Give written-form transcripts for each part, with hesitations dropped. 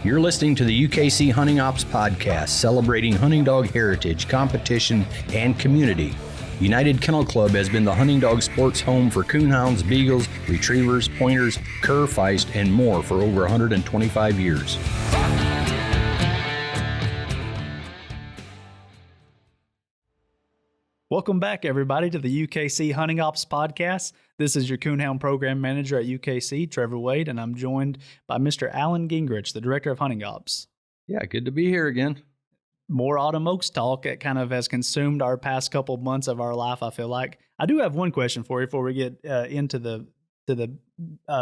You're listening to the UKC Hunting Ops Podcast, celebrating hunting dog heritage, competition, and community. United Kennel Club has been the hunting dog sports home for coonhounds, beagles, retrievers, pointers, cur, feist, and more for over 125 years. Welcome back, everybody, to the UKC Hunting Ops Podcast. This is your Coonhound Program Manager at UKC, Trevor Wade, and I'm joined by Mr. Alan Gingrich, the Director of Hunting Ops. Yeah, good to be here again. More Autumn Oaks talk. It kind of has consumed our past couple months of our life, I feel like. I do have one question for you before we get into the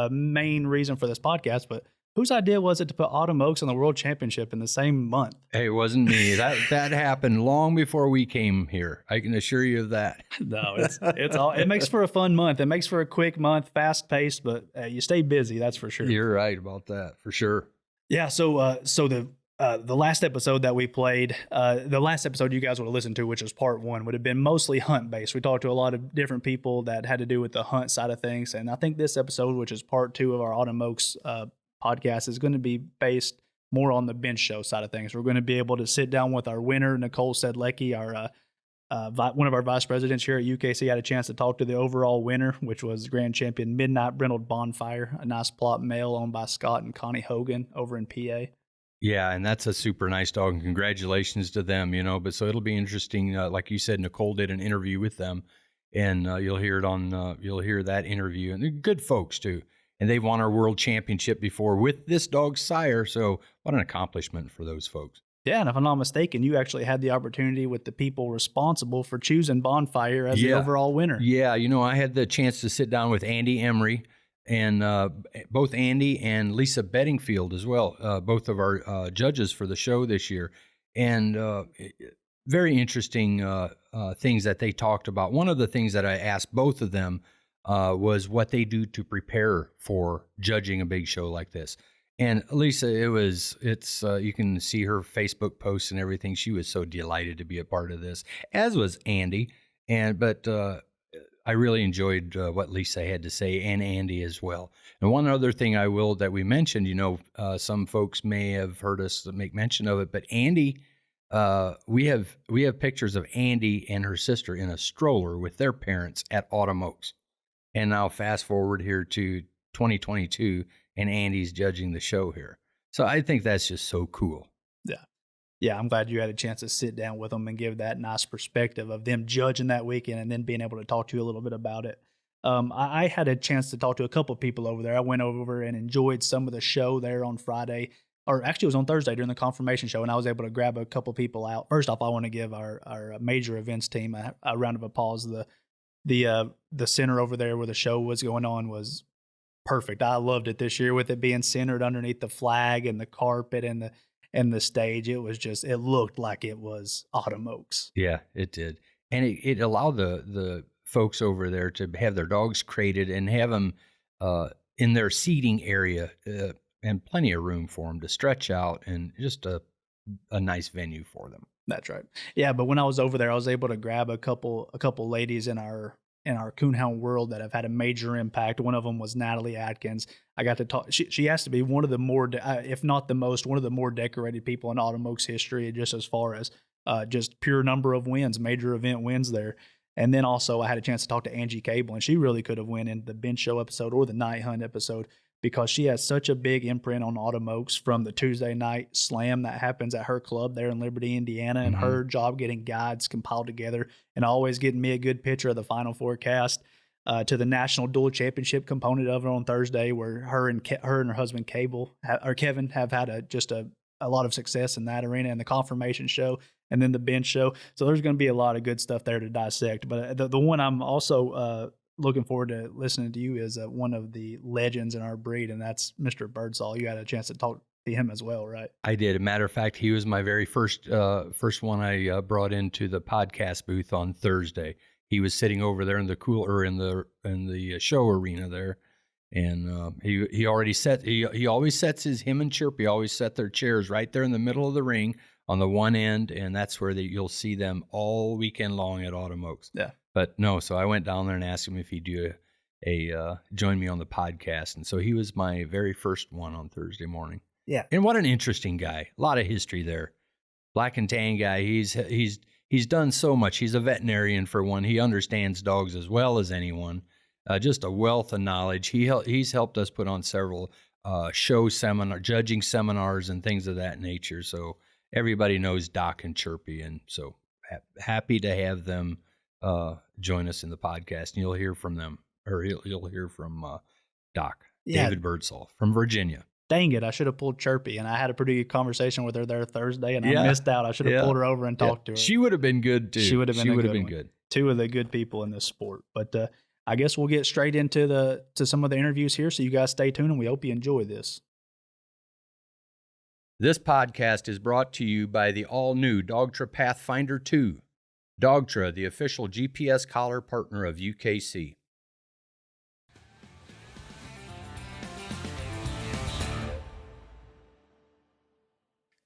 main reason for this podcast, but whose idea was it to put Autumn Oaks on the World Championship in the same month? Hey, it wasn't me. That happened long before we came here. I can assure you of that. No, it's all. It makes for a fun month. It makes for a quick month, fast paced, but you stay busy. That's for sure. You're right about that, for sure. Yeah. So the last episode that we played, the last episode you guys would have listened to, which was part 1, would have been mostly hunt based. We talked to a lot of different people that had to do with the hunt side of things, and I think this episode, which is part 2 of our Autumn Oaks podcast, is going to be based more on the bench show side of things. We're going to be able to sit down with our winner, Nicole Sedlecki, our one of our vice presidents here at UKC. Had a chance to talk to the overall winner, which was Grand Champion Midnight Brindled Bonfire, a nice plot male owned by Scott and Connie Hogan over in PA. Yeah, and that's a super nice dog, and congratulations to them, but so it'll be interesting. Like you said, Nicole did an interview with them, and you'll hear that interview, and they're good folks too. And they've won our world championship before with this dog's sire. So what an accomplishment for those folks. Yeah, and if I'm not mistaken, you actually had the opportunity with the people responsible for choosing Bonfire as the overall winner. Yeah, I had the chance to sit down with Andi Emory and both Andi and Lisa Beddingfield as well, both of our judges for the show this year. And very interesting things that they talked about. One of the things that I asked both of them was what they do to prepare for judging a big show like this. And Lisa, it's you can see her Facebook posts and everything. She was so delighted to be a part of this, as was Andi. But I really enjoyed what Lisa had to say, and Andi as well. And one other thing that we mentioned, some folks may have heard us make mention of it, but Andi, we have pictures of Andi and her sister in a stroller with their parents at Autumn Oaks. And now fast forward here to 2022, and Andi's judging the show here. So I think that's just so cool. Yeah, I'm glad you had a chance to sit down with them and give that nice perspective of them judging that weekend and then being able to talk to you a little bit about it. I had a chance to talk to a couple of people over there. I went over and enjoyed some of the show there on Friday, or actually it was on Thursday during the confirmation show, and I was able to grab a couple of people out. First off, I want to give our major events team a round of applause. The center over there where the show was going on was perfect. I loved it this year with it being centered underneath the flag and the carpet and the stage. It looked like it was Autumn Oaks. Yeah, it did. And it allowed the folks over there to have their dogs crated and have them in their seating area and plenty of room for them to stretch out, and just a nice venue for them. That's right. Yeah, but when I was over there, I was able to grab a couple ladies in our coonhound world that have had a major impact. One of them was Natalie Adkins. I got to talk. She has to be one of the more, if not the most, one of the more decorated people in Autumn Oaks history, just as far as just pure number of wins, major event wins there. And then also I had a chance to talk to Angie Cable, and she really could have went in the bench show episode or the night hunt episode, because she has such a big imprint on Autumn Oaks from the Tuesday night slam that happens at her club there in Liberty, Indiana, and her job getting guides compiled together and always getting me a good picture of the Final Forecast, to the National Dual Championship component of it on Thursday, where her and her husband Kevin have had a lot of success in that arena, and the confirmation show, and then the bench show. So there's going to be a lot of good stuff there to dissect. But the one I'm also looking forward to listening to you is one of the legends in our breed, and that's Mr. Birdsall. You had a chance to talk to him as well, right? I did. As a matter of fact, he was my very first one I brought into the podcast booth on Thursday. He was sitting over there in the show arena there, and he already set. He always sets him and Chirpy always set their chairs right there in the middle of the ring on the one end, and that's where you'll see them all weekend long at Autumn Oaks. Yeah. But no, so I went down there and asked him if he'd do join me on the podcast, and so he was my very first one on Thursday morning. Yeah. And what an interesting guy. A lot of history there. Black and tan guy. He's done so much. He's a veterinarian for one. He understands dogs as well as anyone. Just a wealth of knowledge. He's helped us put on several judging seminars and things of that nature. So everybody knows Doc and Chirpy, and so happy to have them join us in the podcast. And you'll hear from them, or you'll hear from Doc, David Birdsall from Virginia. Dang it, I should have pulled Chirpy, and I had a pretty good conversation with her there Thursday, and I missed out. I should have pulled her over and talked to her. She would have been good, too. She would have been good. Two of the good people in this sport. But I guess we'll get straight into some of the interviews here, so you guys stay tuned, and we hope you enjoy this. This podcast is brought to you by the all-new Dogtra Pathfinder 2. Dogtra, the official GPS collar partner of UKC.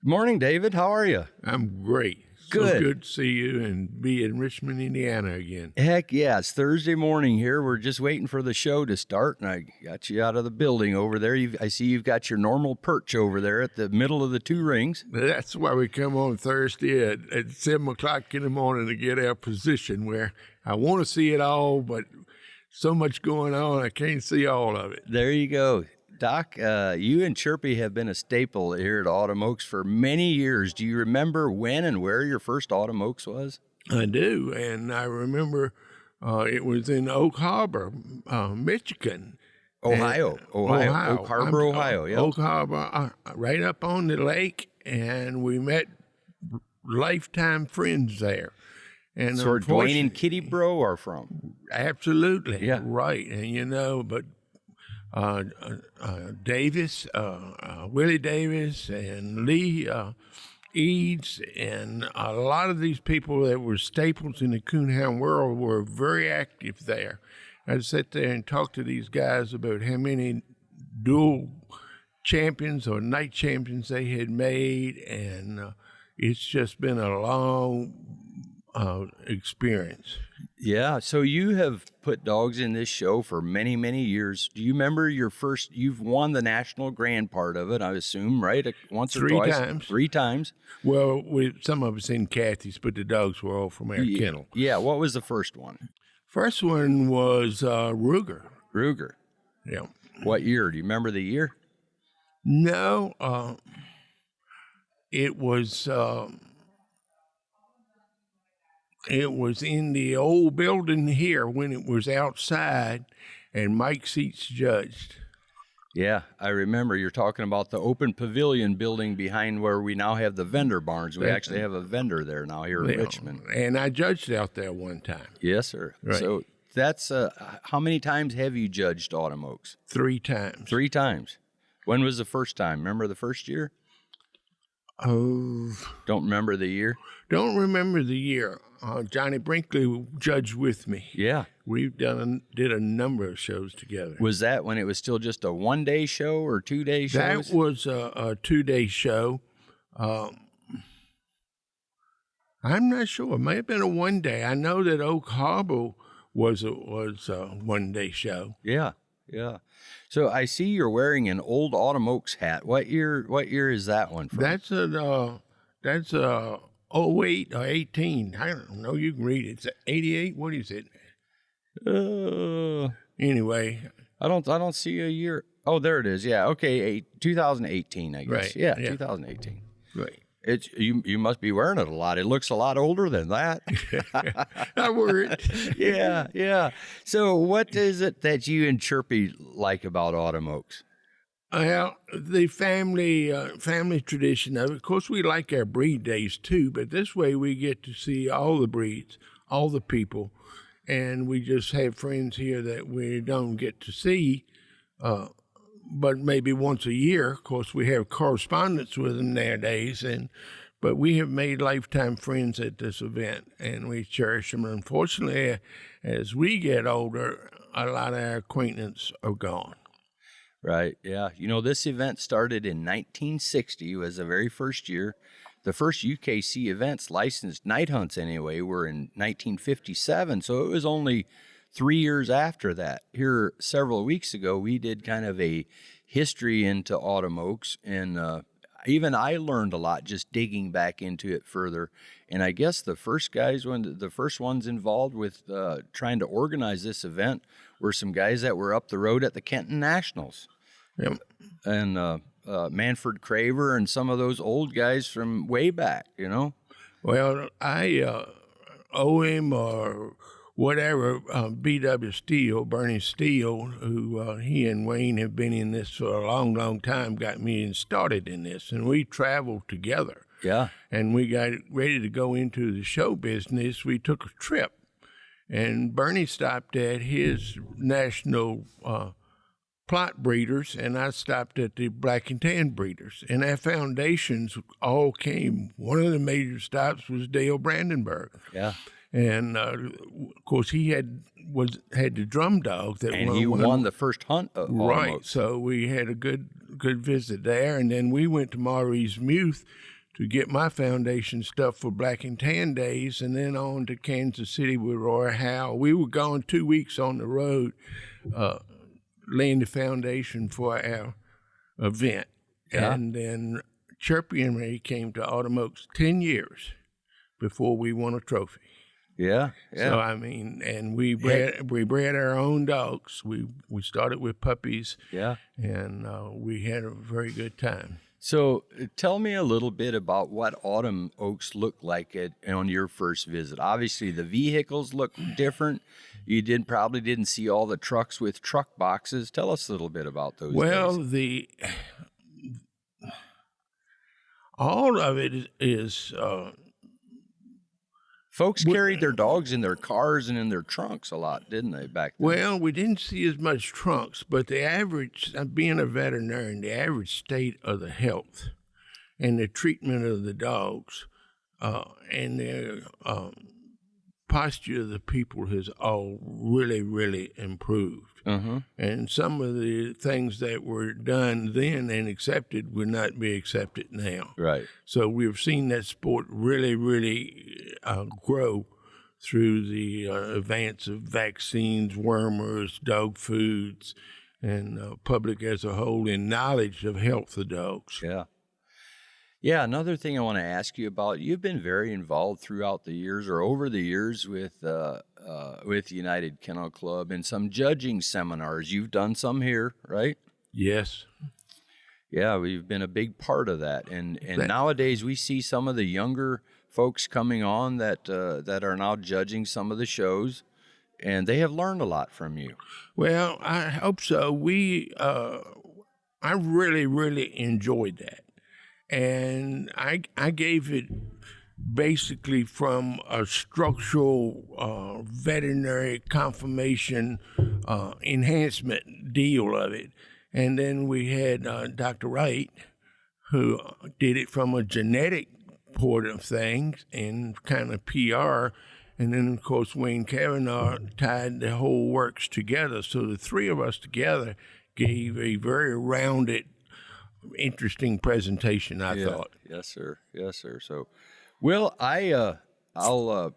Morning, David. How are you? I'm great. Good. So good to see you and be in Richmond, Indiana again. Heck yeah. It's Thursday morning here. We're just waiting for the show to start, and I got you out of the building over there. I see you've got your normal perch over there at the middle of the two rings. That's why we come on Thursday at 7 o'clock in the morning to get our position, where I want to see it all, but so much going on, I can't see all of it. There you go. Doc, you and Chirpy have been a staple here at Autumn Oaks for many years. Do you remember when and where your first Autumn Oaks was? I do, and I remember it was in Oak Harbor, Michigan. Ohio. Oak Harbor, Ohio. Yep. Oak Harbor, right up on the lake, and we met lifetime friends there. And so Dwayne and Kitty Bro are from? Absolutely. Yeah. Right, and but Davis, Willie Davis, and Lee Eads, and a lot of these people that were staples in the Coonhound world were very active there. I'd sit there and talk to these guys about how many dual champions or night champions they had made, and it's just been a long experience. Yeah, so you have put dogs in this show for many, many years. Do you remember you've won the national grand part of it, I assume, right? Once or twice? 3 times. 3 times. Well, some of us in Kathy's, but the dogs were all from our kennel. Yeah, what was the first one? First one was Ruger. Ruger. Yeah. What year? Do you remember the year? No, it was in the old building here when it was outside, and Mike Seets judged. Yeah, I remember. You're talking about the open pavilion building behind where we now have the vendor barns. We actually have a vendor there now here in Richmond. And I judged out there one time. Yes, sir. Right. So that's how many times have you judged Autumn Oaks? 3 times. 3 times. When was the first time? Remember the first year? Oh. Don't remember the year? Don't remember the year. Johnny Brinkley judged with me. Yeah. We did a number of shows together. Was that when it was still just a 1-day show or 2-day shows? That was a 2-day show. I'm not sure. It may have been a 1-day. I know that Oak Harbor was a 1-day show. Yeah, yeah. So I see you're wearing an old Autumn Oaks hat. What year is that one from? That's a 08 or 18. I don't know. You can read it. It's 88. What is it? Anyway, I don't see a year. Oh, there it is. Yeah. Okay. 2018, I guess. Right. Yeah, Yeah. 2018. right. It's you must be wearing it a lot. It looks a lot older than that. I wear it. Yeah, yeah. So what is it that you and Chirpy like about Autumn Oaks? Well, the family tradition of it. Of course, we like our breed days too, but this way we get to see all the breeds, all the people, and we just have friends here that we don't get to see, but maybe once a year. Of course, we have correspondence with them nowadays, but we have made lifetime friends at this event, and we cherish them. Unfortunately, as we get older, a lot of our acquaintances are gone. Right, yeah. You know, this event started in 1960, was the very first year. The first UKC events, licensed night hunts anyway, were in 1957, so it was only 3 years after that. Here, several weeks ago, we did kind of a history into Autumn Oaks, and even I learned a lot just digging back into it further. And I guess the first ones involved with trying to organize this event were some guys that were up the road at the Kenton Nationals. Yep. And Manfred Craver and some of those old guys from way back, you know? Well, I owe him or whatever, B.W. Steele, Bernie Steele, who he and Wayne have been in this for a long, long time, got me started in this. And we traveled together. Yeah. And we got ready to go into the show business. We took a trip. And Bernie stopped at his national plot breeders, and I stopped at the black and tan breeders. And our foundations all came. One of the major stops was Dale Brandenburg. Yeah. And of course, he had the drum dog that and he won the first hunt. Right. Almost. So we had a good visit there, and then we went to Maurice Muth to get my foundation stuff for Black and Tan Days, and then on to Kansas City with Roy Howe. We were gone 2 weeks on the road, laying the foundation for our event. Yeah. And then Chirpy and me came to Autumn Oaks 10 years before we won a trophy. Yeah. So I mean, and we bred our own dogs. We started with puppies. Yeah. And we had a very good time. So tell me a little bit about what Autumn Oaks looked like on your first visit. Obviously, the vehicles look different. You probably didn't see all the trucks with truck boxes. Tell us a little bit about those. Well, days. all of it is. Folks carried their dogs in their cars and in their trunks a lot, didn't they, back then? Well, we didn't see as much trunks, but the average, being a veterinarian, the average state of the health and the treatment of the dogs and the posture of the people has all really, really improved. Uh-huh. And some of the things that were done then and accepted would not be accepted now. Right. So we've seen that sport really, really grow through the advance of vaccines, wormers, dog foods, and public as a whole in knowledge of health of dogs. Yeah. Yeah, another thing I want to ask you about, you've been very involved throughout the years or over the years with United Kennel Club and some judging seminars. You've done some here, right? Yes. Yeah, we've been a big part of that. And nowadays we see some of the younger folks coming on that are now judging some of the shows, and they have learned a lot from you. Well, I hope so. I really, really enjoyed that. And I gave it basically from a structural veterinary confirmation enhancement deal of it. And then we had Dr. Wright, who did it from a genetic point of things and kind of PR. And then, of course, Wayne Kavanaugh tied the whole works together. So the three of us together gave a very rounded, interesting presentation, I thought. Yes, sir. Yes, sir. So, well, I'll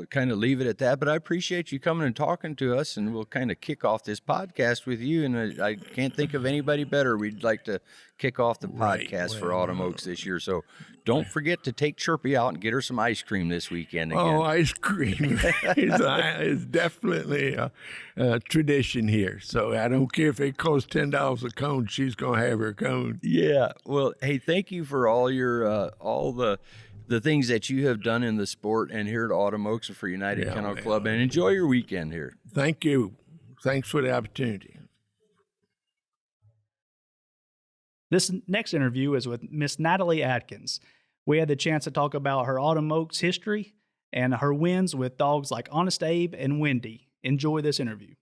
kind of leave it at that, but I appreciate you coming and talking to us, and we'll kind of kick off this podcast with you. And I can't think of anybody better. We'd like to kick off the podcast for Autumn Oaks this year. So don't forget to take Chirpy out and get her some ice cream this weekend again. Oh, ice cream is definitely a tradition here. So I don't care if it costs $10 a cone, she's going to have her cone. Yeah. Well, hey, thank you for all your all the things that you have done in the sport and here at Autumn Oaks for United Kennel Club, and enjoy your weekend here. Thank you. Thanks for the opportunity. This next interview is with Miss Natalie Adkins. We had the chance to talk about her Autumn Oaks history and her wins with dogs like Honest Abe and Wendy. Enjoy this interview.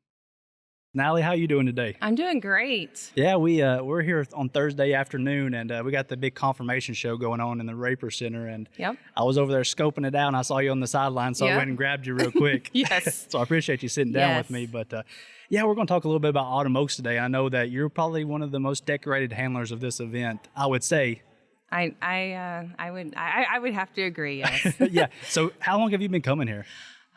Natalie, how you doing today? I'm doing great. Yeah, we're here on Thursday afternoon, and we got the big confirmation show going on in the Raper Center, and I was over there scoping it out, and I saw you on the sideline, so I went and grabbed you real quick. Yes. So I appreciate you sitting down with me, but yeah, we're going to talk a little bit about Autumn Oaks today. I know that you're probably one of the most decorated handlers of this event, I would say. I would have to agree, yes. Yeah. So how long have you been coming here?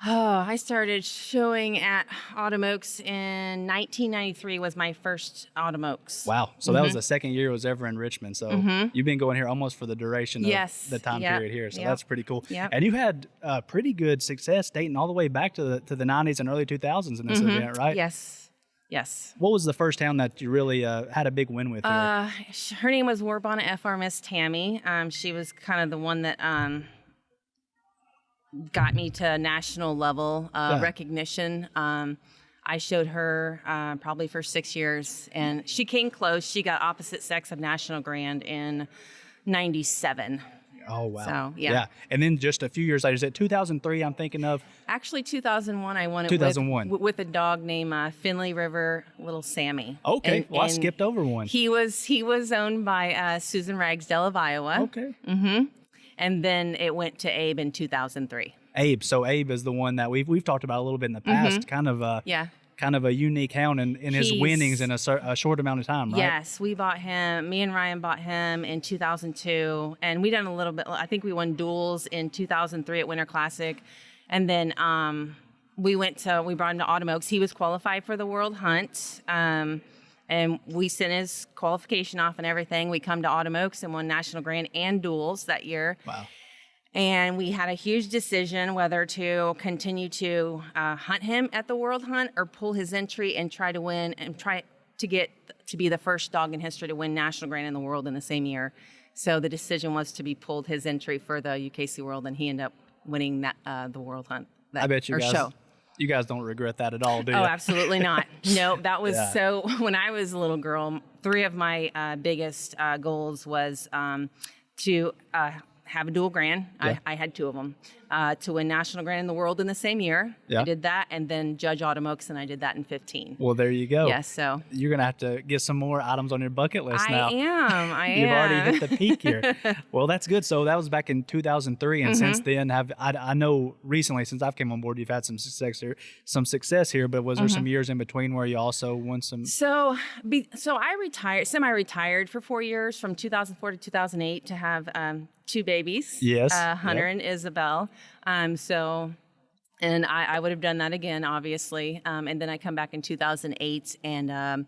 I started showing at Autumn Oaks in 1993 was my first Autumn Oaks. Wow. So that was the second year it was ever in Richmond. So you've been going here almost for the duration of the time period here. So that's pretty cool. Yep. And you had pretty good success dating all the way back to the 90s and early 2000s in this event, right? Yes. What was the first hound that you really had a big win with here? Her name was War Bonnet FR Miss Tammy. She was kind of the one that got me to national level recognition. I showed her probably for 6 years, and she came close. She got opposite sex of National Grand in 97. Oh, wow. So, yeah. And then just a few years later, is it 2003 I'm thinking of? Actually, 2001, I won it 2001. with a dog named Finley River Little Sammy. Okay. I skipped over one. He was owned by Susan Ragsdale of Iowa. Okay. And then it went to Abe in 2003. Abe. So Abe is the one that we've talked about a little bit in the past. Kind of a unique hound in his winnings in a short amount of time, right? Yes, we bought him. Me and Ryan bought him in 2002, and we done a little bit. I think we won duels in 2003 at Winter Classic, and then we brought him to Autumn Oaks. He was qualified for the World Hunt, and we sent his qualification off and everything. We come to Autumn Oaks and won National Grand and duels that year. Wow. And we had a huge decision whether to continue to hunt him at the World Hunt or pull his entry and try to win and try to get to be the first dog in history to win National Grand in the world in the same year. So the decision was to be pulled his entry for the UKC World, and he ended up winning that the World Hunt. I bet you guys. Show. You guys don't regret that at all, do you? Oh, absolutely not. No, that was so. When I was a little girl, 3 of my biggest goals was to have a dual grand. I had 2 of them to win National Grand in the world in the same year. Yeah. I did that, and then Judge Autumn Oaks, and I did that in 15. Well, there you go. Yes, so you're gonna have to get some more items on your bucket list now. I am. You've already hit the peak here. Well, that's good. So that was back in 2003, and since then, I know recently since I've came on board, you've had some success here. But was there some years in between where you also won some? So I semi-retired for 4 years from 2004 to 2008 to have 2 babies. Yes. Hunter and Isabel. And I would have done that again, obviously. And then I come back in 2008 and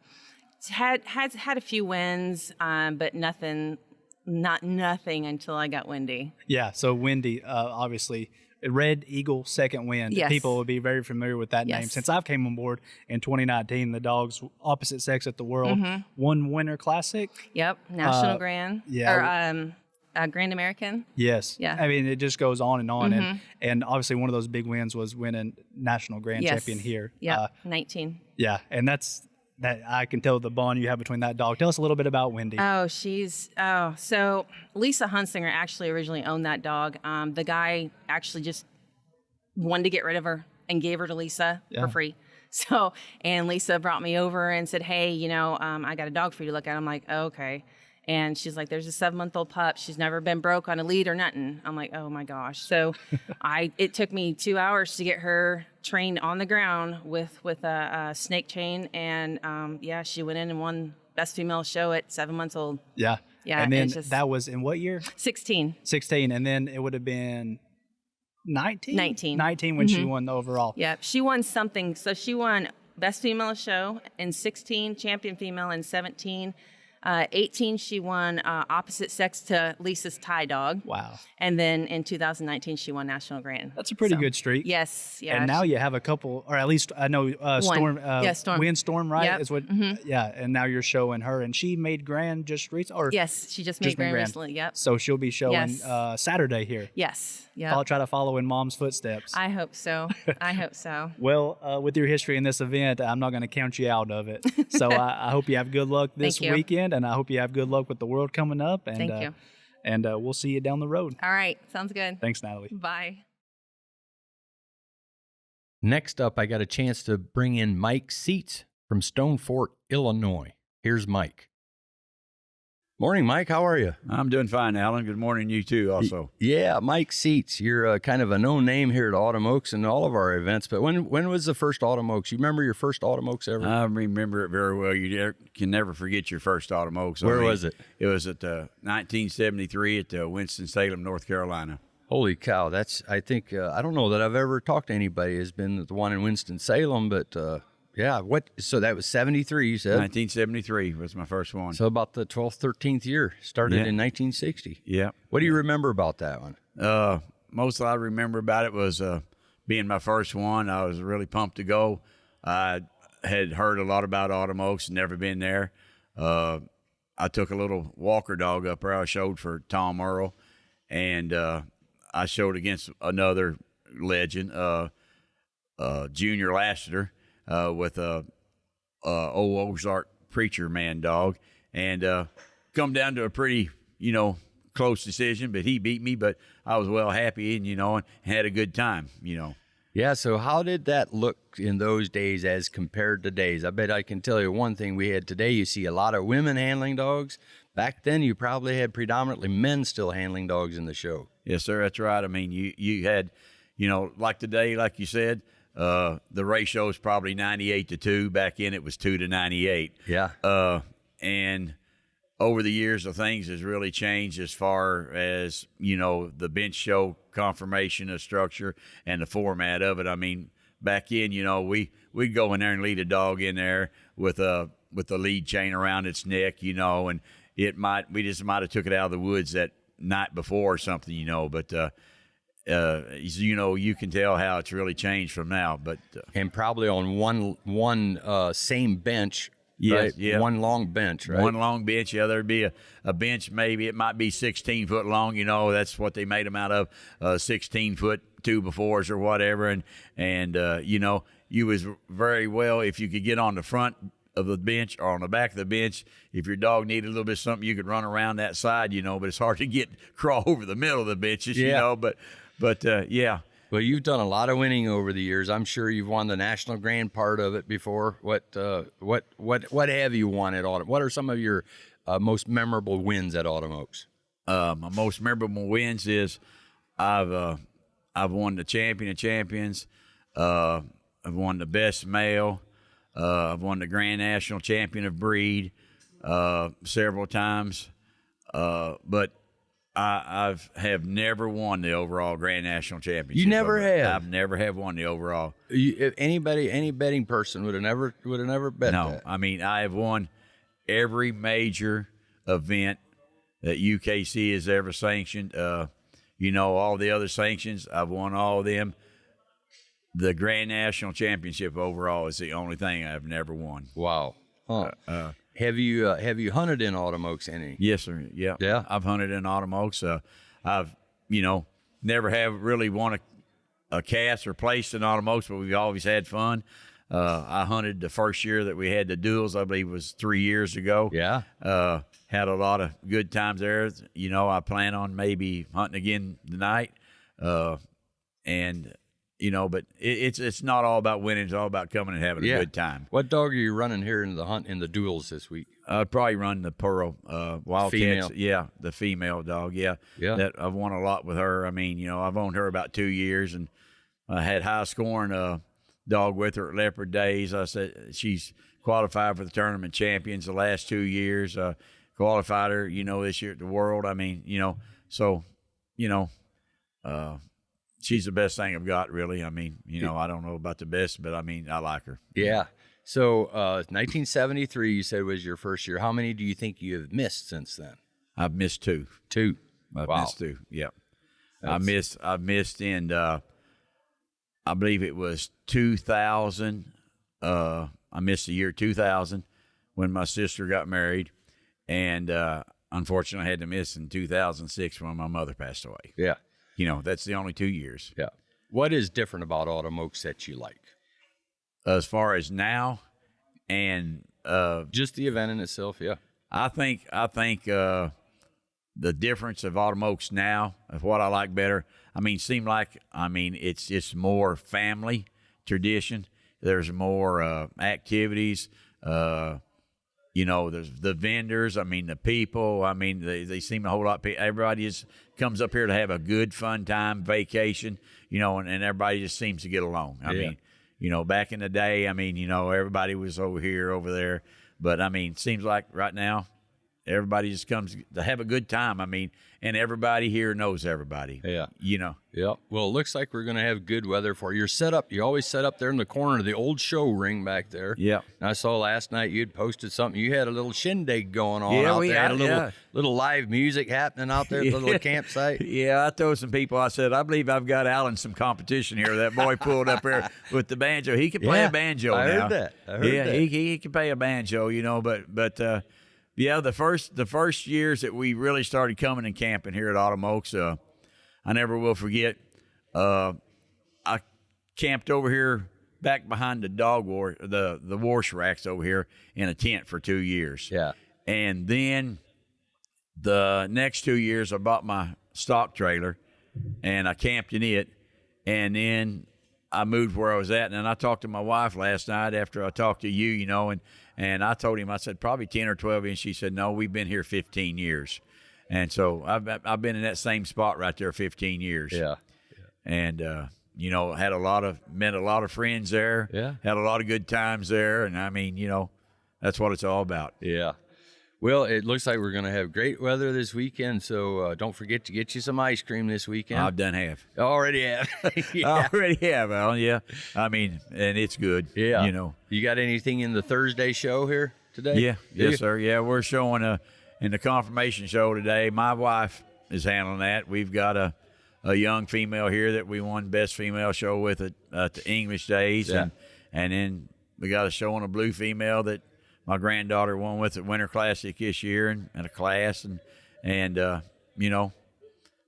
had a few wins, but nothing until I got Wendy. Yeah. So Wendy, obviously, Red Eagle Second Wind. Yes. People would be very familiar with that name. Since I've came on board in 2019, the dogs opposite sex at the World won Winter Classic. Yep. National Grand. Yeah. Or Grand American. Yes. Yeah. I mean, it just goes on and on. And obviously one of those big wins was winning National Grand Champion here. Yeah. 19. Yeah. And that I can tell the bond you have between that dog. Tell us a little bit about Wendy. So Lisa Hunsinger actually originally owned that dog. The guy actually just wanted to get rid of her and gave her to Lisa for free. So, and Lisa brought me over and said, hey, I got a dog for you to look at. I'm like, oh, okay. And she's like, there's a 7-month-old pup. She's never been broke on a lead or nothing. I'm like, oh my gosh. So it took me 2 hours to get her trained on the ground with a snake chain. And she went in and won Best Female Show at 7 months old. Yeah. Yeah. And then that was in what year? 16. 16. And then it would have been 19? 19 when she won the overall. Yeah. She won something. So she won Best Female Show in 16, Champion Female in 17. 18, she won opposite sex to Lisa's Thai dog. Wow. And then in 2019, she won National Grand. That's a pretty good streak. Yes. Yeah. And now you have a couple, or at least I know Storm. Storm. Windstorm, right? Yep. Is what. Yeah. And now you're showing her, and she made Grand just recently. Or yes, she just made Grand recently. Yep. So she'll be showing Saturday here. Yes. Yeah. I'll try to follow in Mom's footsteps. I hope so. I hope so. Well, with your history in this event, I'm not going to count you out of it. So I hope you have good luck this weekend, and I hope you have good luck with the World coming up. And, Thank you. And we'll see you down the road. All right. Sounds good. Thanks, Natalie. Bye. Next up, I got a chance to bring in Mike Seets from Stone Fort, Illinois. Here's Mike. Morning, Mike. How are you? I'm doing fine, Alan. Good morning, you too, also. Yeah, Mike Seets. You're kind of a known name here at Autumn Oaks and all of our events. But when was the first Autumn Oaks? You remember your first Autumn Oaks ever? I remember it very well. You can never forget your first Autumn Oaks. Where was it? It was at 1973 at Winston-Salem, North Carolina. Holy cow! I think I don't know that I've ever talked to anybody has been the one in Winston-Salem, but yeah. So that was 73. You said 1973 was my first one. so about the 12th, 13th year. Started Yeah. in 1960. Yeah. What do you remember about that one? Most I remember about it was being my first one. I was really pumped to go. I had heard a lot about Autumn Oaks, never been there. I took a little walker dog up there. I showed for Tom Earl, and I showed against another legend, Junior Lassiter, with a old Ozark preacher man dog, and come down to a pretty, close decision. But he beat me, but I was well happy, and had a good time, Yeah, so how did that look in those days as compared to days? I bet I can tell you one thing we had today. You see a lot of women handling dogs. Back then, you probably had predominantly men still handling dogs in the show. Yes, sir, that's right. I mean, you had, like today, like you said, the ratio is probably 98-2. Back in, it was 2-98. Yeah. And over the years, the things has really changed as far as, the bench show conformation of structure and the format of it. I mean, back in, we'd go in there and lead a dog in there with a lead chain around its neck, and we just might have took it out of the woods that night before or something, but you can tell how it's really changed from now. But and probably on one same bench. Yes, right? yeah. One long bench, right? One long bench. Yeah, there'd be a bench. Maybe it might be 16 foot long. That's what they made them out of, 16 foot 2x4s or whatever. And you was very well, if you could get on the front of the bench or on the back of the bench, if your dog needed a little bit of something, you could run around that side, but it's hard to crawl over the middle of the benches, but yeah. Well, you've done a lot of winning over the years. I'm sure you've won the National Grand part of it before. What have you won at Autumn? What are some of your most memorable wins at Autumn Oaks? My most memorable wins is I've won the Champion of Champions. I've won the Best Male. I've won the Grand National Champion of Breed several times, but I have never won the overall Grand National Championship. You never have? I've never have won the overall. If any betting person would have never bet No, that. I mean, I have won every major event that UKC has ever sanctioned. All the other sanctions, I've won all of them. The Grand National Championship overall is the only thing I've never won. Wow. Huh. Have you hunted in Autumn Oaks any? Yes, sir. Yeah. Yeah. I've hunted in Autumn Oaks. I've, never have really won a cast or placed in Autumn Oaks, but we've always had fun. I hunted the first year that we had the duels, I believe it was 3 years ago. Yeah. Had a lot of good times there. I plan on maybe hunting again tonight. But it's not all about winning. It's all about coming and having a good time. What dog are you running here in the duels this week? I'd probably run the Pearl Wildcats. Female. Yeah, the female dog. Yeah. That I've won a lot with her. I mean, I've owned her about 2 years, and I had high scoring dog with her at Leopard Days. I said she's qualified for the tournament champions the last 2 years. Qualified her, this year at the World. I mean, she's the best thing I've got, really. I mean, I don't know about the best, but I mean, I like her. Yeah. So 1973, you said was your first year. How many do you think you have missed since then? I've missed two. Two. I've Wow. missed two. Yep. I've missed in, I believe it was 2000. I missed the year 2000 when my sister got married. And unfortunately, I had to miss in 2006 when my mother passed away. Yeah. That's the only 2 years. Yeah. What is different about Autumn Oaks that you like? As far as now, and Just the event in itself, yeah. I think the difference of Autumn Oaks now, of what I like better, it's just more family tradition. There's more activities. There's the vendors. The people. They seem a whole lot. Everybody just comes up here to have a good, fun time, vacation. And everybody just seems to get along. I mean, back in the day, everybody was over here, over there. But, it seems like right now everybody just comes to have a good time. I mean, and everybody here knows everybody. Yeah. You know. Yep. Well, it looks like we're going to have good weather for you. You're set up. You always set up there in the corner of the old show ring back there. Yeah. And I saw last night you'd posted something. You had a little shindig going on Yeah, out we there. Had a had- little live music happening out there at the little campsite. Yeah, I told some people, I said, I believe I've got Alan some competition here. That boy pulled up there with the banjo. He can play Yeah, a banjo I now. heard that. I heard yeah, that. he can play a banjo, you know, but yeah, the first years that we really started coming and camping here at Autumn Oaks, I never will forget. I camped over here back behind the the wash racks over here in a tent for 2 years. Yeah. And then the next 2 years, I bought my stock trailer and I camped in it. And then I moved where I was at. And then I talked to my wife last night after I talked to you, you know, and I told him, I said, probably 10 or 12. And she said, no, we've been here 15 years. And so I've been in that same spot right there 15 years. Yeah. And, you know, met a lot of friends there. Yeah. Had a lot of good times there. And I mean, you know, that's what it's all about. Yeah. Well, it looks like we're going to have great weather this weekend, so don't forget to get you some ice cream this weekend. I've done half. Already have. Yeah. I already have, Alan. Yeah. I mean, and it's good. Yeah. You know. You got anything in the Thursday show here today? Yeah. Yes, sir. Yeah, we're showing in the confirmation show today. My wife is handling that. We've got a young female here that we won best female show with at the English days, Yeah. and then we got a show on a blue female that my granddaughter won with at Winter Classic this year and a class and you know,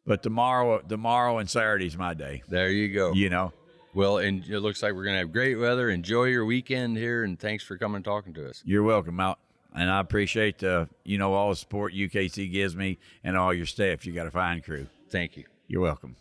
but tomorrow and Saturday's my day. There you go. You know. Well, and it looks like we're going to have great weather. Enjoy your weekend here, and thanks for coming and talking to us. You're welcome, out. And I appreciate you know, all the support UKC gives me and all your staff. You got a fine crew. Thank you. You're welcome.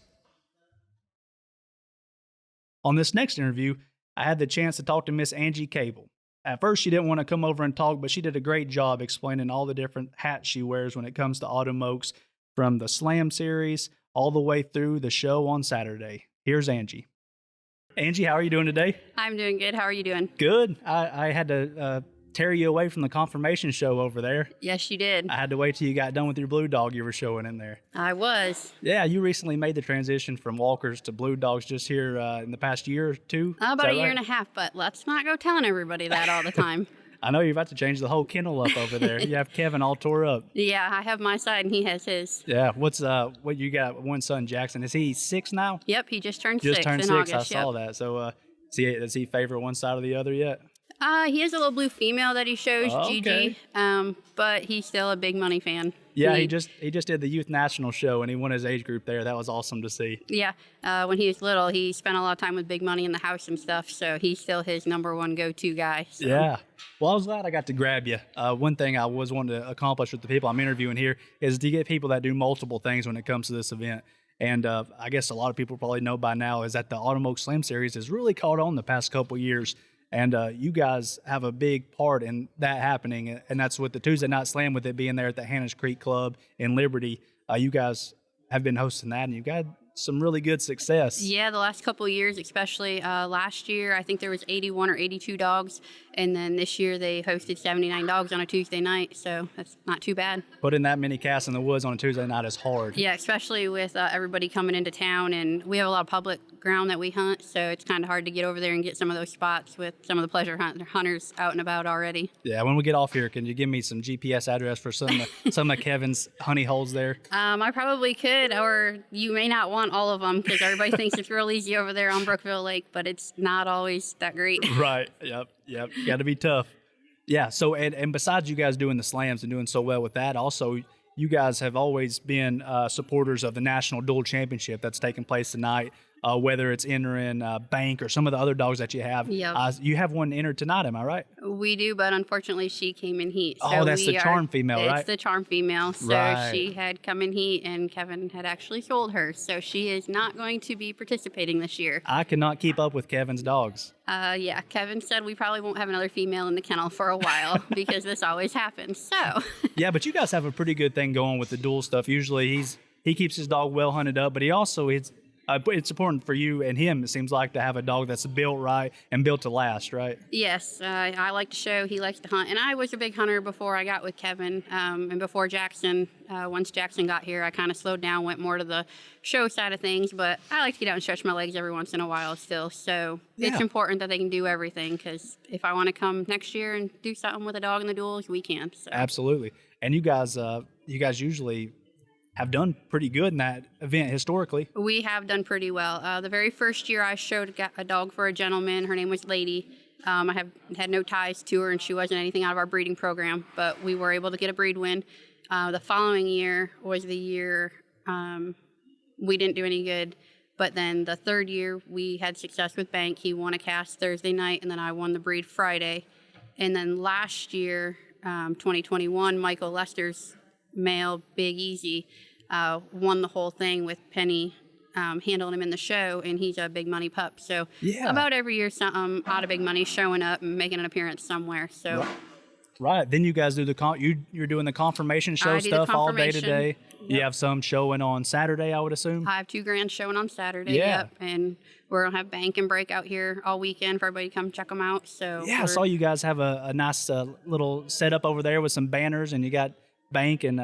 On this next interview, I had the chance to talk to Miss Angie Cable. At first, she didn't want to come over and talk, but she did a great job explaining all the different hats she wears when it comes to Autumn Oaks, from the Slam Series all the way through the show on Saturday. Here's Angie. Angie, how are you doing today? I'm doing good. How are you doing? Good. I had to tear you away from the confirmation show over there. Yes, you did. I had to wait till you got done with your blue dog you were showing in there. I was. Yeah, you recently made the transition from walkers to blue dogs just here in the past year or two. About a year and a half, but let's not go telling everybody that all the time. I know you're about to change the whole kennel up over there. You have Kevin all tore up. Yeah, I have my side and he has his. Yeah, what you got? One son, Jackson. Is he 6 now? Yep, he just turned Just 6 turned in 6. August. I saw that. So does he favor one side or the other yet? He has a little blue female that he shows, Oh, Gigi, but he's still a big money fan. Yeah, he just did the youth national show and he won his age group there. That was awesome to see. Yeah, when he was little, he spent a lot of time with Big Money in the house and stuff, so he's still his number one go-to guy. So. Yeah. Well, I was glad I got to grab you. One thing I was wanting to accomplish with the people I'm interviewing here is to get people that do multiple things when it comes to this event. And I guess a lot of people probably know by now is that the Autumn Oaks Slam Series has really caught on the past couple years. And you guys have a big part in that happening. And that's with the Tuesday Night Slam, with it being there at the Hannah's Creek Club in Liberty. You guys have been hosting that, and you've got some really good success. Yeah, the last couple of years, especially last year, I think there was 81 or 82 dogs. And then this year they hosted 79 dogs on a Tuesday night. So that's not too bad. Putting that many casts in the woods on a Tuesday night is hard. Yeah, especially with everybody coming into town. And we have a lot of public ground that we hunt. So it's kind of hard to get over there and get some of those spots with some of the pleasure hunters out and about already. Yeah, when we get off here, can you give me some GPS address for some of Kevin's honey holes there? I probably could, or you may not want all of them because everybody thinks it's real easy over there on Brookville Lake, but it's not always that great. Right. Yep. Got to be tough. Yeah. So, and besides you guys doing the slams and doing so well with that, also you guys have always been supporters of the National Duel Championship that's taking place tonight. Whether it's entering Bank or some of the other dogs that you have. Yep. You have one entered tonight, am I right? We do, but unfortunately she came in heat. Oh, that's the charm female, right? It's the charm female. So Right. she had come in heat and Kevin had actually sold her. So she is not going to be participating this year. I cannot keep up with Kevin's dogs. Yeah, Kevin said we probably won't have another female in the kennel for a while because this always happens. So Yeah, but you guys have a pretty good thing going with the dual stuff. Usually he keeps his dog well hunted up, but he also But it's important for you and him, it seems like, to have a dog that's built right and built to last, right? Yes, I like to show. He likes to hunt. And I was a big hunter before I got with Kevin. And before Jackson, once Jackson got here, I kind of slowed down, went more to the show side of things. But I like to get out and stretch my legs every once in a while still. So it's important that they can do everything, because if I want to come next year and do something with a dog in the duels, we can. So. Absolutely. And you guys usually have done pretty good in that event historically. We have done pretty well. The very first year I showed a dog for a gentleman. Her name was Lady. I had no ties to her, and she wasn't anything out of our breeding program, but we were able to get a breed win. The following year was the year we didn't do any good, but then the third year we had success with Bank. He won a cast Thursday night, and then I won the breed Friday. And then last year, 2021, Michael Lester's male, Big Easy, won the whole thing with Penny handling him in the show, and he's a big money pup. So about every year, something out of big money showing up and making an appearance somewhere. So right. Then you guys do you're doing the confirmation show stuff all day today. Yep. You have some showing on Saturday, I would assume. I have 2 grand showing on Saturday. Yep. And we're gonna have Bank and Break out here all weekend for everybody to come check them out. So I saw you guys have a nice little setup over there with some banners, and you got Bank and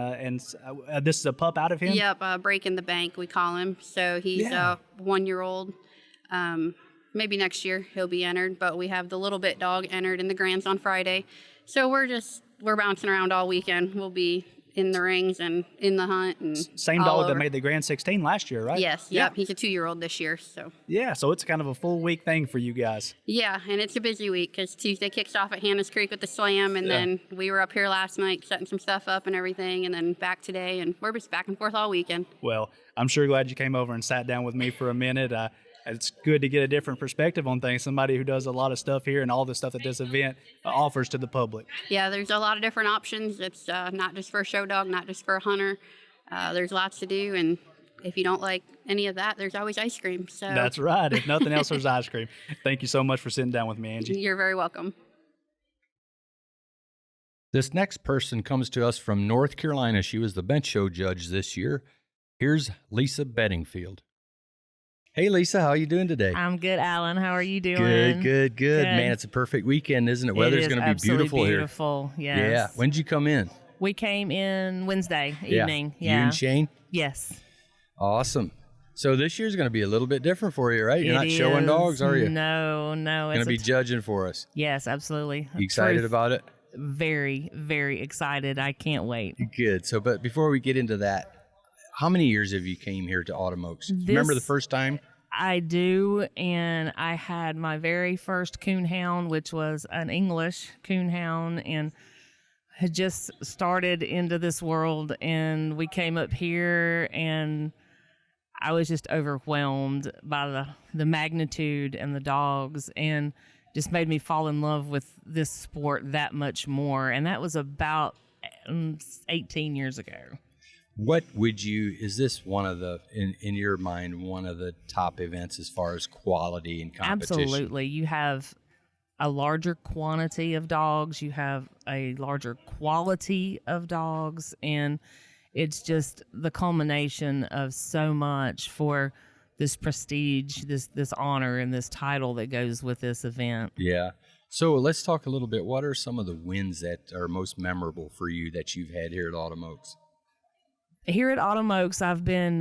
this is a pup out of him? Yep, Breaking the Bank, we call him. So he's a 1-year-old. Maybe next year he'll be entered, but we have the Little Bit dog entered in the Grands on Friday. So we're bouncing around all weekend. We'll be in the rings and in the hunt. And same dog that made the Grand 16 last year, right? Yes, yep. He's a 2-year-old this year. So so it's kind of a full week thing for you guys. Yeah, and it's a busy week because Tuesday kicks off at Hannah's Creek with the slam, and then we were up here last night setting some stuff up and everything, and then back today, and we're just back and forth all weekend. Well, I'm sure glad you came over and sat down with me for a minute. It's good to get a different perspective on things, somebody who does a lot of stuff here and all the stuff that this event offers to the public. Yeah, there's a lot of different options. It's not just for a show dog, not just for a hunter. There's lots to do, and if you don't like any of that, there's always ice cream. So that's right. If nothing else, there's ice cream. Thank you so much for sitting down with me, Angie. You're very welcome. This next person comes to us from North Carolina. She was the bench show judge this year. Here's Lisa Beddingfield. Hey, Lisa, how are you doing today? I'm good, Alan. How are you doing? Good. Man, it's a perfect weekend, isn't it? Weather's going to be beautiful here. Beautiful, yes. Yeah. When did you come in? We came in Wednesday evening. Yeah. You and Shane? Yes. Awesome. So this year's going to be a little bit different for you, right? You're not showing dogs, are you? No. Going to be judging for us. Yes, absolutely. You excited about it? Very, very excited. I can't wait. Good. So, but before we get into that, how many years have you came here to Autumn Oaks? Remember the first time? I do, and I had my very first Coonhound, which was an English Coonhound, and had just started into this world, and we came up here, and I was just overwhelmed by the magnitude and the dogs, and just made me fall in love with this sport that much more, and that was about 18 years ago. What is this one of the, in your mind, one of the top events as far as quality and competition? Absolutely. You have a larger quantity of dogs, you have a larger quality of dogs, and it's just the culmination of so much for this prestige, this honor, and this title that goes with this event. Yeah. So let's talk a little bit. What are some of the wins that are most memorable for you that you've had here at Autumn Oaks? Here at Autumn Oaks, I've been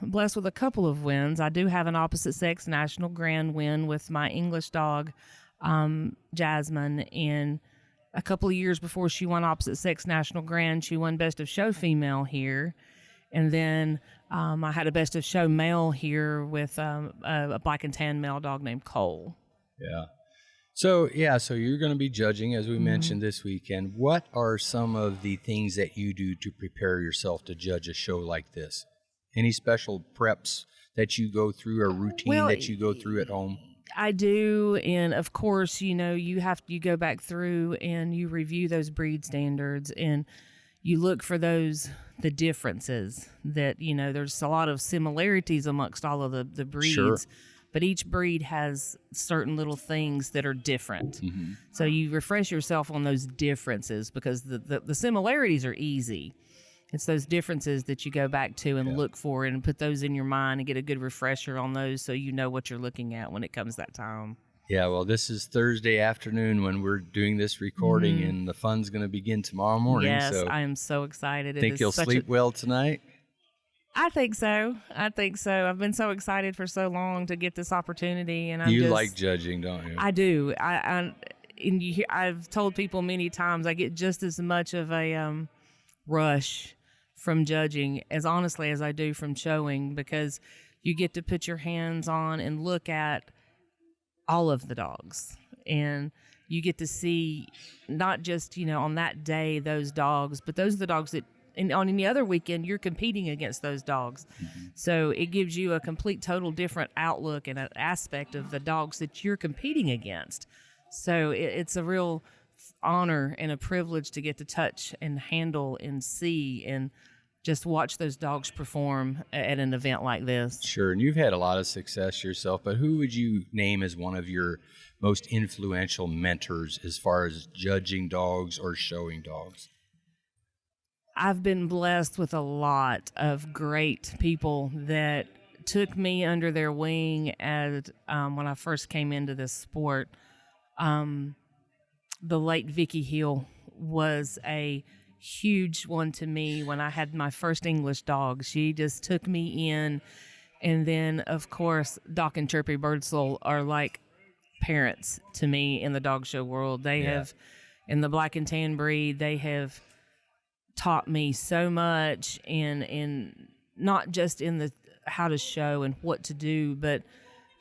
blessed with a couple of wins. I do have an opposite sex national grand win with my English dog, Jasmine. And a couple of years before she won opposite sex national grand, she won best of show female here. And then I had a best of show male here with a black and tan male dog named Cole. Yeah. So you're going to be judging, as we mentioned, this weekend. What are some of the things that you do to prepare yourself to judge a show like this? Any special preps that you go through, or routine that you go through at home? I do, and of course, you go back through and you review those breed standards, and you look for the differences that, there's a lot of similarities amongst all of the breeds. Sure. But each breed has certain little things that are different. Mm-hmm. So you refresh yourself on those differences, because the similarities are easy. it's those differences that you go back to and look for and put those in your mind and get a good refresher on those so you know what you're looking at when it comes that time. Yeah, well, this is Thursday afternoon when we're doing this recording, and the fun's going to begin tomorrow morning. Yes, so I am so excited. think you'll sleep well tonight? I think so. I've been so excited for so long to get this opportunity, and you like judging, don't you? I do. I've told people many times I get just as much of a rush from judging as honestly as I do from showing, because you get to put your hands on and look at all of the dogs, and you get to see not just, on that day those dogs, but those are the dogs that on any other weekend you're competing against those dogs. So it gives you a complete total different outlook and an aspect of the dogs that you're competing against. So it's a real honor and a privilege to get to touch and handle and see and just watch those dogs perform at an event like this. Sure, and you've had a lot of success yourself, but who would you name as one of your most influential mentors as far as judging dogs or showing dogs? I've been blessed with a lot of great people that took me under their wing when I first came into this sport. The late Vicky Hill was a huge one to me when I had my first English dog. She just took me in. And then, of course, Doc and Chirpy Birdsall are like parents to me in the dog show world. They have, in the black and tan breed, they have taught me so much in not just in the how to show and what to do, but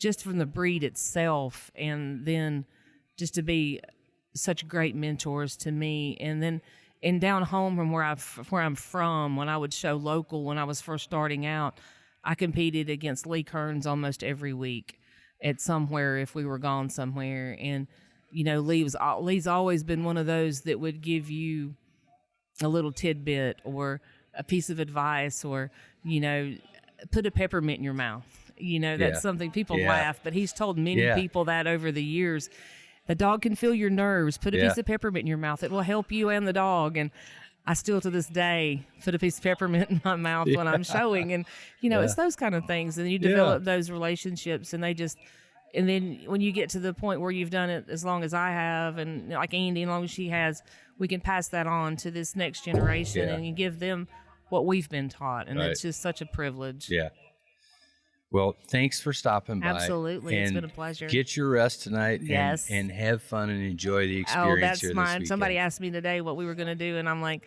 just from the breed itself. And then just to be such great mentors to me. And then down home from where I'm from, when I would show local, when I was first starting out, I competed against Lee Kearns almost every week at somewhere if we were gone somewhere. And, Lee's always been one of those that would give you a little tidbit or a piece of advice or, put a peppermint in your mouth. That's something people laugh, but he's told many people that over the years. The dog can feel your nerves. Put a piece of peppermint in your mouth. It will help you and the dog. And I still, to this day, put a piece of peppermint in my mouth when I'm showing. And, it's those kind of things. And you develop those relationships. And then when you get to the point where you've done it as long as I have, and like Andi, as long as she has, we can pass that on to this next generation and you give them what we've been taught. And it's just such a privilege. Yeah. Well, thanks for stopping by. Absolutely. It's been a pleasure. Get your rest tonight yes. and have fun and enjoy the experience. Oh, that's here mine. This weekend. Somebody asked me today what we were going to do, and I'm like,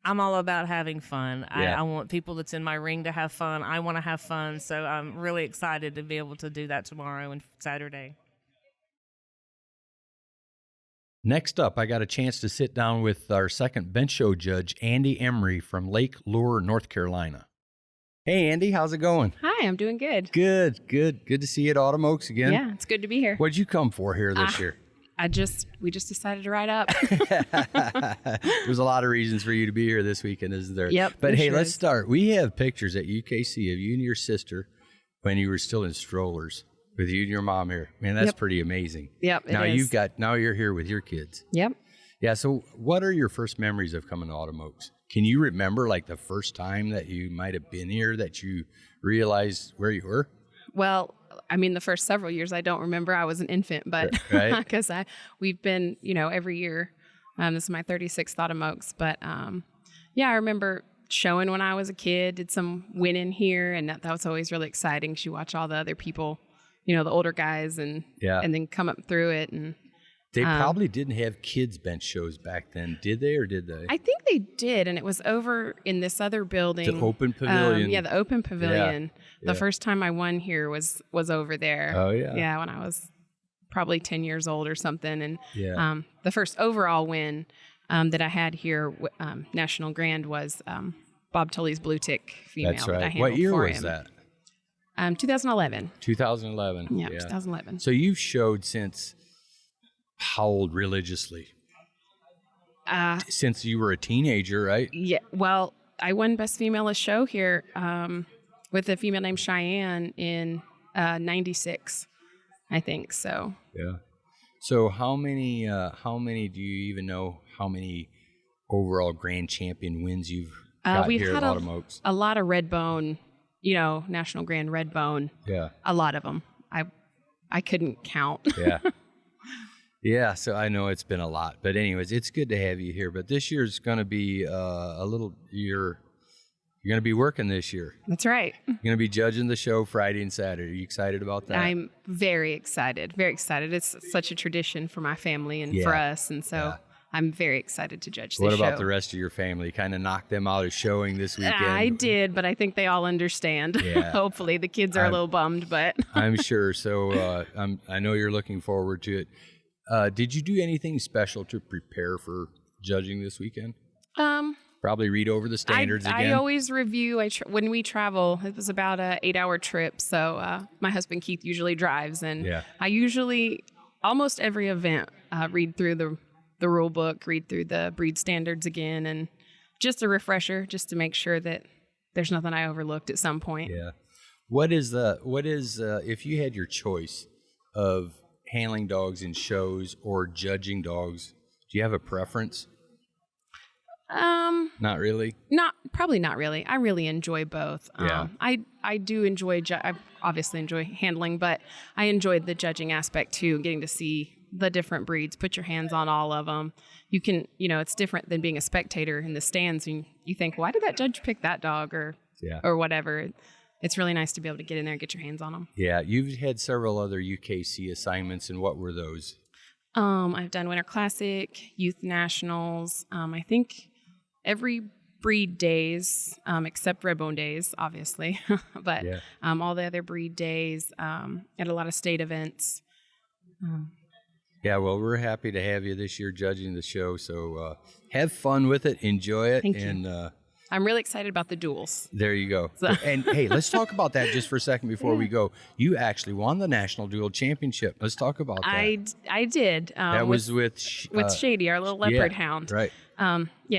I'm all about having fun. I want people that's in my ring to have fun. I want to have fun. So I'm really excited to be able to do that tomorrow and Saturday. Next up, I got a chance to sit down with our second bench show judge, Andi Emory from Lake Lure, North Carolina. Hey, Andi, how's it going? Hi, I'm doing good. Good to see you at Autumn Oaks again. Yeah, it's good to be here. What'd you come for here this year? We just decided to ride up. There's a lot of reasons for you to be here this weekend, isn't there? Yep. But hey, sure let's is. start. We have pictures at UKC of you and your sister when you were still in strollers with you and your mom here. Man, that's pretty amazing. Yep. Now you're here with your kids. Yep. Yeah. So what are your first memories of coming to Autumn Oaks? Can you remember like the first time that you might have been here that you realized where you were? Well, I mean, the first several years I don't remember. I was an infant, but because we've been, every year. This is my 36th Autumn Oaks, but I remember showing when I was a kid. Did some winning here, and that was always really exciting. You watch all the other people, the older guys, and then come up through it. And they probably didn't have kids bench shows back then, did they, or did they? I think they did, and it was over in this other building. The open pavilion. The open pavilion. Yeah. The first time I won here was over there. Oh, yeah. Yeah, when I was probably 10 years old or something. And the first overall win that I had here, National Grand, was Bob Tully's Blue Tick female. That's right. That I What year for was him. that? 2011. 2011. Yeah, 2011. So you've showed since how old religiously? Since you were a teenager, right? Yeah. Well, I won Best Female show here with a female named Cheyenne in 96, I think. So. Yeah. So how many do you even know how many overall grand champion wins you've We've here had at Autumn Oaks? a lot of red bone, National Grand red bone. Yeah. A lot of them. I couldn't count. Yeah. Yeah, so I know it's been a lot. But anyways, it's good to have you here. But this year's going to be you're going to be working this year. That's right. You're going to be judging the show Friday and Saturday. Are you excited about that? I'm very excited. Very excited. It's such a tradition for my family and for us. And so I'm very excited to judge this show. What about the rest of your family? You kind of knocked them out of showing this weekend? I did, but I think they all understand. Yeah. Hopefully. The kids are a little bummed, but. I'm sure. So I know you're looking forward to it. Did you do anything special to prepare for judging this weekend? Probably read over the standards again. I always review. When we travel, it was about an 8-hour trip. So my husband Keith usually drives, and I usually almost every event read through the rule book, read through the breed standards again, and just a refresher, just to make sure that there's nothing I overlooked at some point. Yeah. What is if you had your choice of handling dogs in shows or judging dogs, do you have a preference? Not really. Probably not really. I really enjoy both. Yeah. I do enjoy. I obviously enjoy handling, but I enjoyed the judging aspect too. Getting to see the different breeds, put your hands on all of them. You can, it's different than being a spectator in the stands. And you think, why did that judge pick that dog or whatever? It's really nice to be able to get in there and get your hands on them. Yeah, you've had several other UKC assignments, and what were those? I've done Winter Classic, Youth Nationals. I think every breed days, except Redbone days, obviously, but all the other breed days, at a lot of state events. Yeah, well, we're happy to have you this year judging the show. So have fun with it, enjoy it, Thank you. I'm really excited about the duels. There you go. So. And hey, let's talk about that just for a second before we go. You actually won the National Duel Championship. Let's talk about that. I did. That was with Shady, our little leopard hound. Right.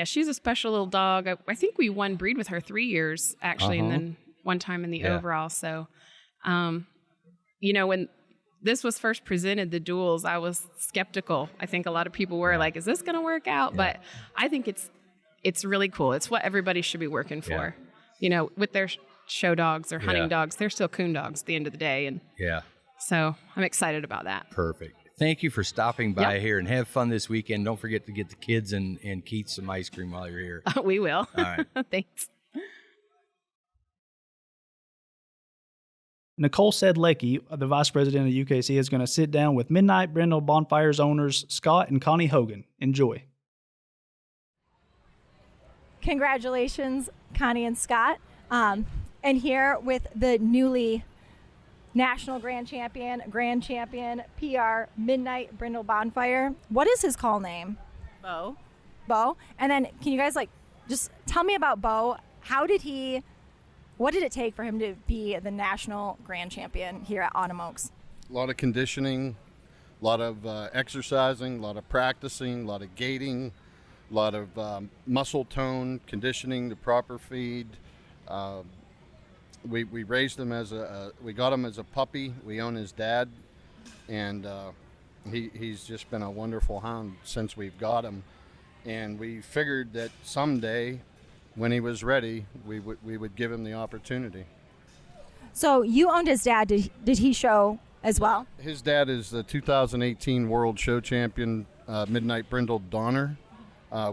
She's a special little dog. I think we won breed with her 3 years actually, and then one time in the overall. So, when this was first presented, the duels, I was skeptical. I think a lot of people were like, "Is this going to work out?" But I think it's really cool. It's what everybody should be working for. With their show dogs or hunting dogs, they're still coon dogs at the end of the day. And so I'm excited about that. Perfect. Thank you for stopping by here, and have fun this weekend. Don't forget to get the kids and Keith some ice cream while you're here. We will. All right. Thanks. Nicole Sedlecki, the vice president of UKC, is going to sit down with Midnight Brindle Bonfires owners Scott and Connie Hogan. Enjoy. Congratulations, Connie and Scott. And here with the newly national grand champion, PR, Midnight Brindle Bonfire. What is his call name? Bo. And then can you guys just tell me about Bo? What did it take for him to be the national grand champion here at Autumn Oaks? A lot of conditioning, a lot of exercising, a lot of practicing, a lot of gating, a lot of muscle tone, conditioning, the proper feed. We raised him we got him as a puppy. We own his dad, and he's just been a wonderful hound since we've got him. And we figured that someday, when he was ready, we would give him the opportunity. So you owned his dad. Did he show as well? His dad is the 2018 World Show Champion, Midnight Brindle Donner,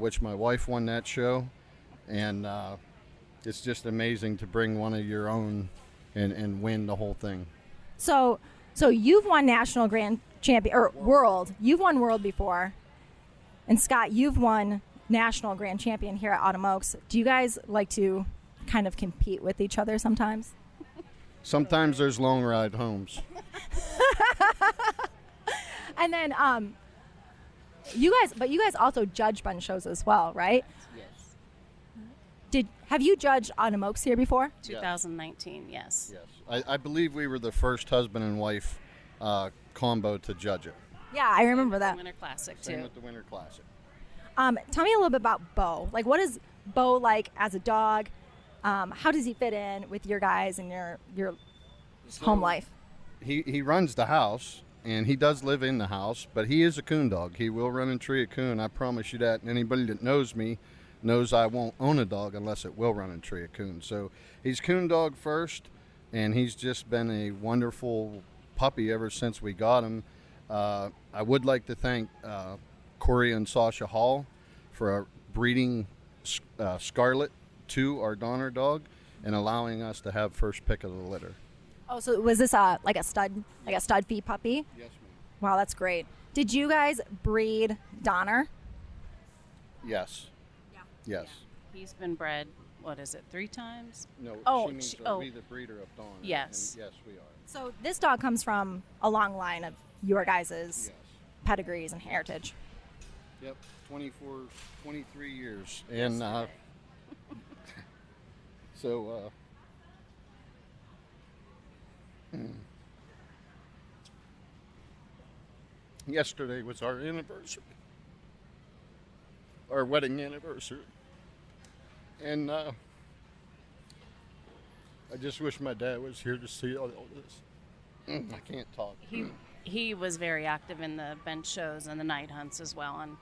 which my wife won that show. And it's just amazing to bring one of your own and win the whole thing. So you've won national grand champion or world. You've won world before. And Scott, you've won national grand champion here at Autumn Oaks. Do you guys like to kind of compete with each other sometimes? Sometimes there's long ride homes. And then you guys also judge bunch shows as well, right? Yes. Have you judged Autumn Oaks here before? 2019, yes. Yes. I believe we were the first husband and wife combo to judge it. Yeah, I remember that. Winter Classic, too. Same with the Winter Classic. Tell me a little bit about Bo. What is Bo like as a dog? How does he fit in with your guys and your home life? He runs the house, and he does live in the house, but he is a coon dog. He will run and tree a coon. I promise you that. And anybody that knows me knows I won't own a dog unless it will run and tree a coon. So he's coon dog first, and he's just been a wonderful puppy ever since we got him. I would like to thank Corey and Sasha Hall for breeding Scarlet to our Donner dog and allowing us to have first pick of the litter. Oh, so was this like a stud feed puppy? Yes, ma'am. Wow, that's great. Did you guys breed Donner? Yes. Yeah. Yes. Yeah. He's been bred, what is it, 3 times? No, Oh, she means she- are oh. we the breeder of Donner? Yes. And yes, we are. So this dog comes from a long line of your guys' Yes. pedigrees and heritage. Yep, 23 years. And so, yesterday was our anniversary, our wedding anniversary. And I just wish my dad was here to see all this. I can't talk. He was very active in the bench shows and the night hunts as well, and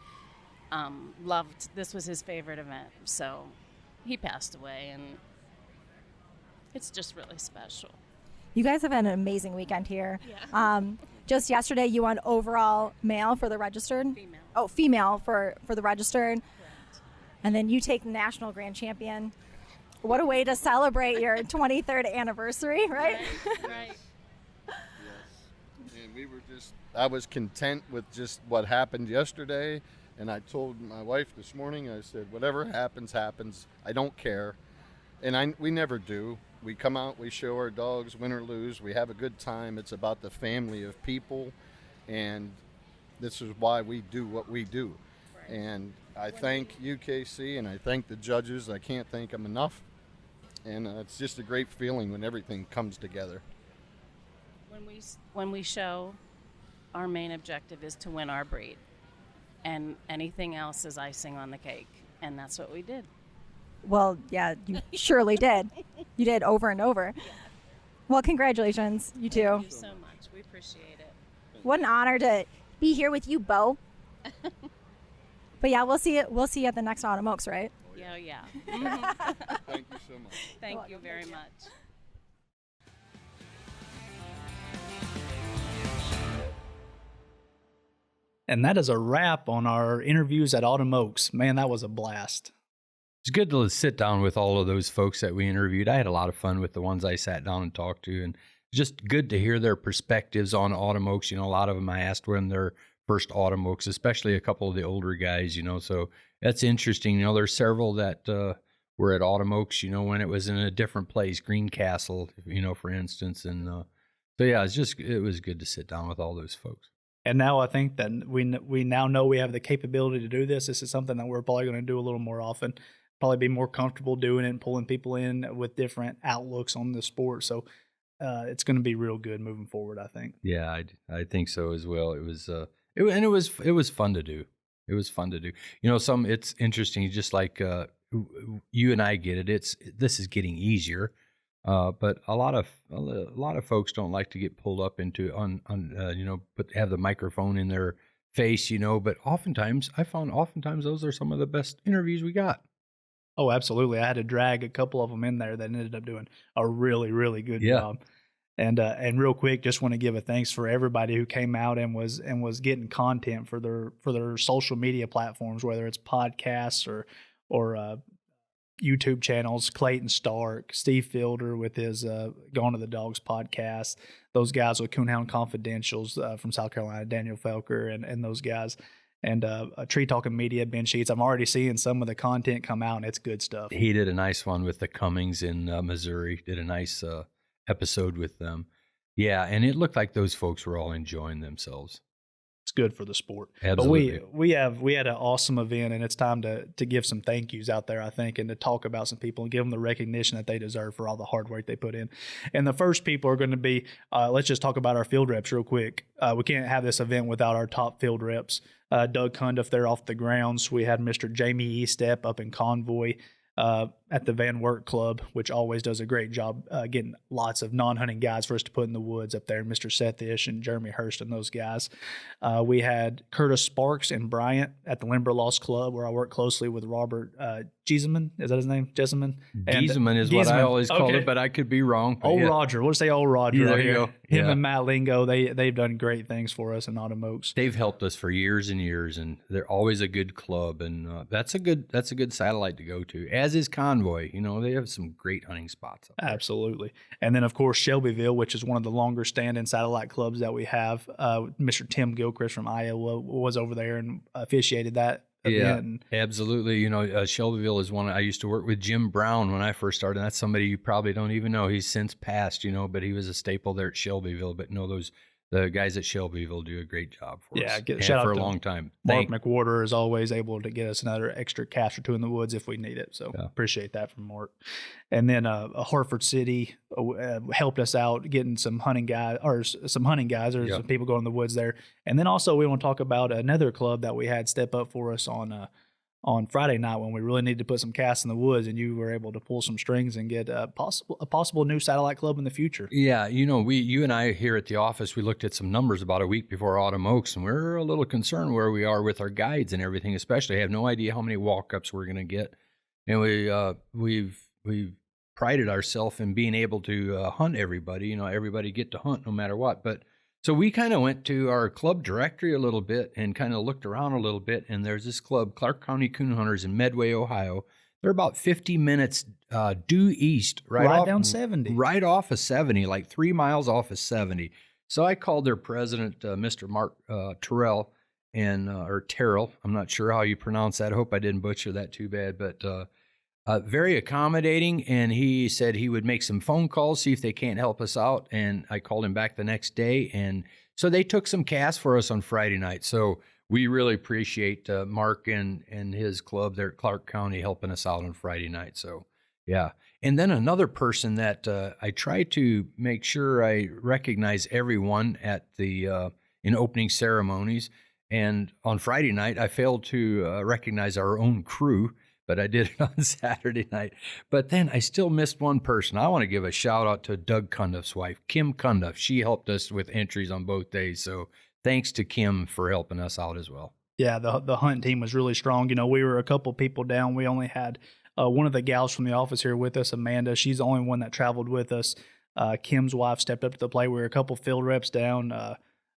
loved, this was his favorite event. So he passed away, and it's just really special. You guys have had an amazing weekend here. Yeah. Just yesterday, you won overall male for the registered. Female. Oh, female for the registered. Correct. And then you take the national grand champion. What a way to celebrate your 23rd anniversary, right? Right. Yes. And we were I was content with just what happened yesterday. And I told my wife this morning, I said, whatever happens, happens. I don't care. And we never do. We come out, we show our dogs, win or lose. We have a good time. It's about the family of people. And this is why we do what we do. Right. And I thank UKC and I thank the judges. I can't thank them enough. And it's just a great feeling when everything comes together. When we show, our main objective is to win our breed, and anything else is icing on the cake, and that's what we did. Well, yeah, you surely did. You did over and over. Well, congratulations, you two. Thank you so much. We appreciate it. What an honor to be here with you, Bo. But yeah, we'll see you at the next Autumn Oaks, right? Yeah. Thank you so much. Thank you very much. And that is a wrap on our interviews at Autumn Oaks. Man, that was a blast. It's good to sit down with all of those folks that we interviewed. I had a lot of fun with the ones I sat down and talked to, and just good to hear their perspectives on Autumn Oaks. You know, a lot of them I asked when their first Autumn Oaks, especially a couple of the older guys, you know, so that's interesting. You know, there's several that were at Autumn Oaks, you know, when it was in a different place, Greencastle, you know, for instance. And so, yeah, it was good to sit down with all those folks. And now I think that we now know we have the capability to do this. This is something that we're probably going to do a little more often. Probably be more comfortable doing it and pulling people in with different outlooks on the sport. So it's going to be real good moving forward, I think. Yeah, I think so as well. It was it was fun to do. It was fun to do. You know, it's interesting. Just like you and I get it. This is getting easier. But a lot of folks don't like to get pulled up into you know, have the microphone in their face, you know. But I found those are some of the best interviews we got. Oh, absolutely. I had to drag a couple of them in there that ended up doing a really, really good job. And real quick, just want to give a thanks for everybody who came out and was getting content for their social media platforms, whether it's podcasts or YouTube channels. Clayton Stark, Steve Fielder with his Gone to the Dogs podcast, those guys with Coonhound Confidentials from South Carolina, Daniel Felker and those guys, and Tree Talking Media, Ben Sheets. I'm already seeing some of the content come out, and it's good stuff. He did a nice one with the Cummings in Missouri, did a nice episode with them. Yeah, and it looked like those folks were all enjoying themselves. It's good for the sport. Absolutely. But we had an awesome event, and it's time to give some thank yous out there, I think, and to talk about some people and give them the recognition that they deserve for all the hard work they put in. And the first people are going to be, let's just talk about our field reps real quick. We can't have this event without our top field reps. Doug Cundiff there off the grounds. We had Mr. Jamie Estep up in Convoy. at the Van Wert Club, which always does a great job getting lots of non-hunting guys for us to put in the woods up there. Mr. Sethish and Jeremy Hurst and those guys. We had Curtis Sparks and Bryant at the Limberlost Club, where I work closely with Robert Gieseman. Is that his name? Gieseman is what I always call it, but I could be wrong. Old Roger. We'll say Old Roger. Yeah, right there you here. go. Him and Matt Lingo, they've done great things for us in Autumn Oaks. They've helped us for years and years, and they're always a good club, and that's a good satellite to go to. As is Convoy. They have some great hunting spots up there. Absolutely. And then, of course, Shelbyville, which is one of the longer standing satellite clubs that we have. Mr. Tim Gilchrist from Iowa was over there and officiated that event. Yeah, absolutely. Shelbyville is one. I used to work with Jim Brown when I first started. That's somebody you probably don't even know. He's since passed, but he was a staple there at Shelbyville. But the guys at Shelbyville do a great job for us. Yeah, shout out for a to long time. Mark McWhorter is always able to get us another extra cast or two in the woods if we need it. So appreciate that from Mark. And then Hartford City helped us out getting some hunting guys. There's some people going in the woods there. And then also we want to talk about another club that we had step up for us on Friday night when we really needed to put some casts in the woods, and you were able to pull some strings and get a possible new satellite club in the future. Yeah, you and I here at the office, we looked at some numbers about a week before Autumn Oaks, and we're a little concerned where we are with our guides and everything, especially. I have no idea how many walk-ups we're going to get. And we've prided ourselves in being able to hunt everybody. Everybody get to hunt no matter what. But so we kind of went to our club directory a little bit and kind of looked around a little bit. And there's this club, Clark County Coon Hunters in Medway, Ohio. They're about 50 minutes due east, right down 70. Right off of 70, like 3 miles off of 70. So I called their president, Mr. Mark Terrell, or Terrell. I'm not sure how you pronounce that. I hope I didn't butcher that too bad, but very accommodating. And he said he would make some phone calls, see if they can't help us out. And I called him back the next day. And so they took some casts for us on Friday night. So we really appreciate Mark and his club there at Clark County helping us out on Friday night. So, yeah. And then another person that I try to make sure I recognize everyone at the in opening ceremonies. And on Friday night, I failed to recognize our own crew, but I did it on Saturday night. But then I still missed one person. I want to give a shout out to Doug Cundiff's wife, Kim Cundiff. She helped us with entries on both days. So thanks to Kim for helping us out as well. Yeah, the hunt team was really strong. We were a couple people down. We only had one of the gals from the office here with us, Amanda. She's the only one that traveled with us. Kim's wife stepped up to the plate. We were a couple field reps down.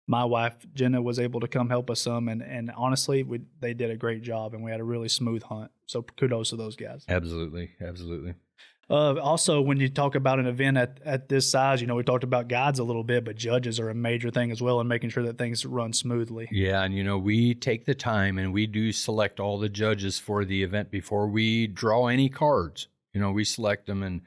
My wife, Jenna, was able to come help us some. And honestly, they did a great job, and we had a really smooth hunt. So kudos to those guys. Absolutely. Absolutely. Also, when you talk about an event at this size, we talked about guides a little bit, but judges are a major thing as well in making sure that things run smoothly. Yeah, and we take the time and we do select all the judges for the event before we draw any cards. We select them, and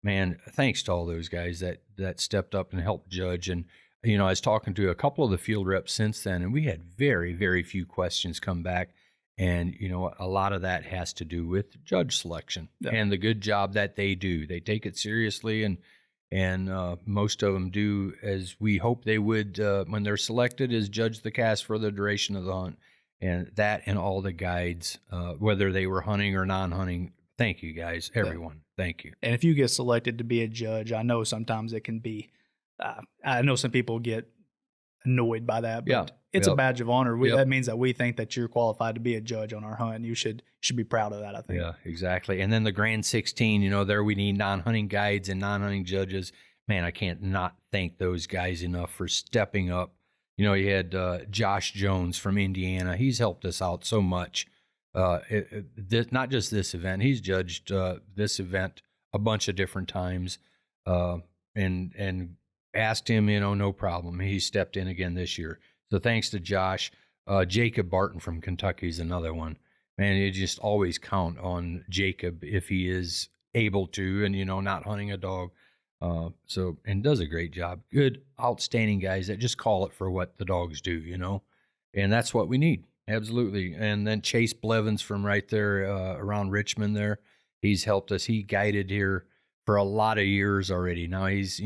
man, thanks to all those guys that stepped up and helped judge. And I was talking to a couple of the field reps since then, and we had very, very few questions come back. And, a lot of that has to do with judge selection and the good job that they do. They take it seriously, and most of them do as we hope they would when they're selected, is judge the cast for the duration of the hunt. And that and all the guides, whether they were hunting or non-hunting, thank you guys, everyone. Thank you. And if you get selected to be a judge, I know sometimes it can be, I know some people get annoyed by that, but it's a badge of honor. That means that we think that you're qualified to be a judge on our hunt, and you should be proud of that, I think. Yeah, exactly. And then the Grand 16, there we need non-hunting guides and non-hunting judges. Man, I can't not thank those guys enough for stepping up. You had Josh Jones from Indiana. He's helped us out so much. Not just this event. He's judged this event a bunch of different times, and asked him, no problem. He stepped in again this year. So thanks to Josh. Jacob Barton from Kentucky is another one. Man, you just always count on Jacob if he is able to and, not hunting a dog. And does a great job. Good, outstanding guys that just call it for what the dogs do, and that's what we need. Absolutely. And then Chase Blevins from right there around Richmond there, he's helped us. He guided here for a lot of years already. Now he's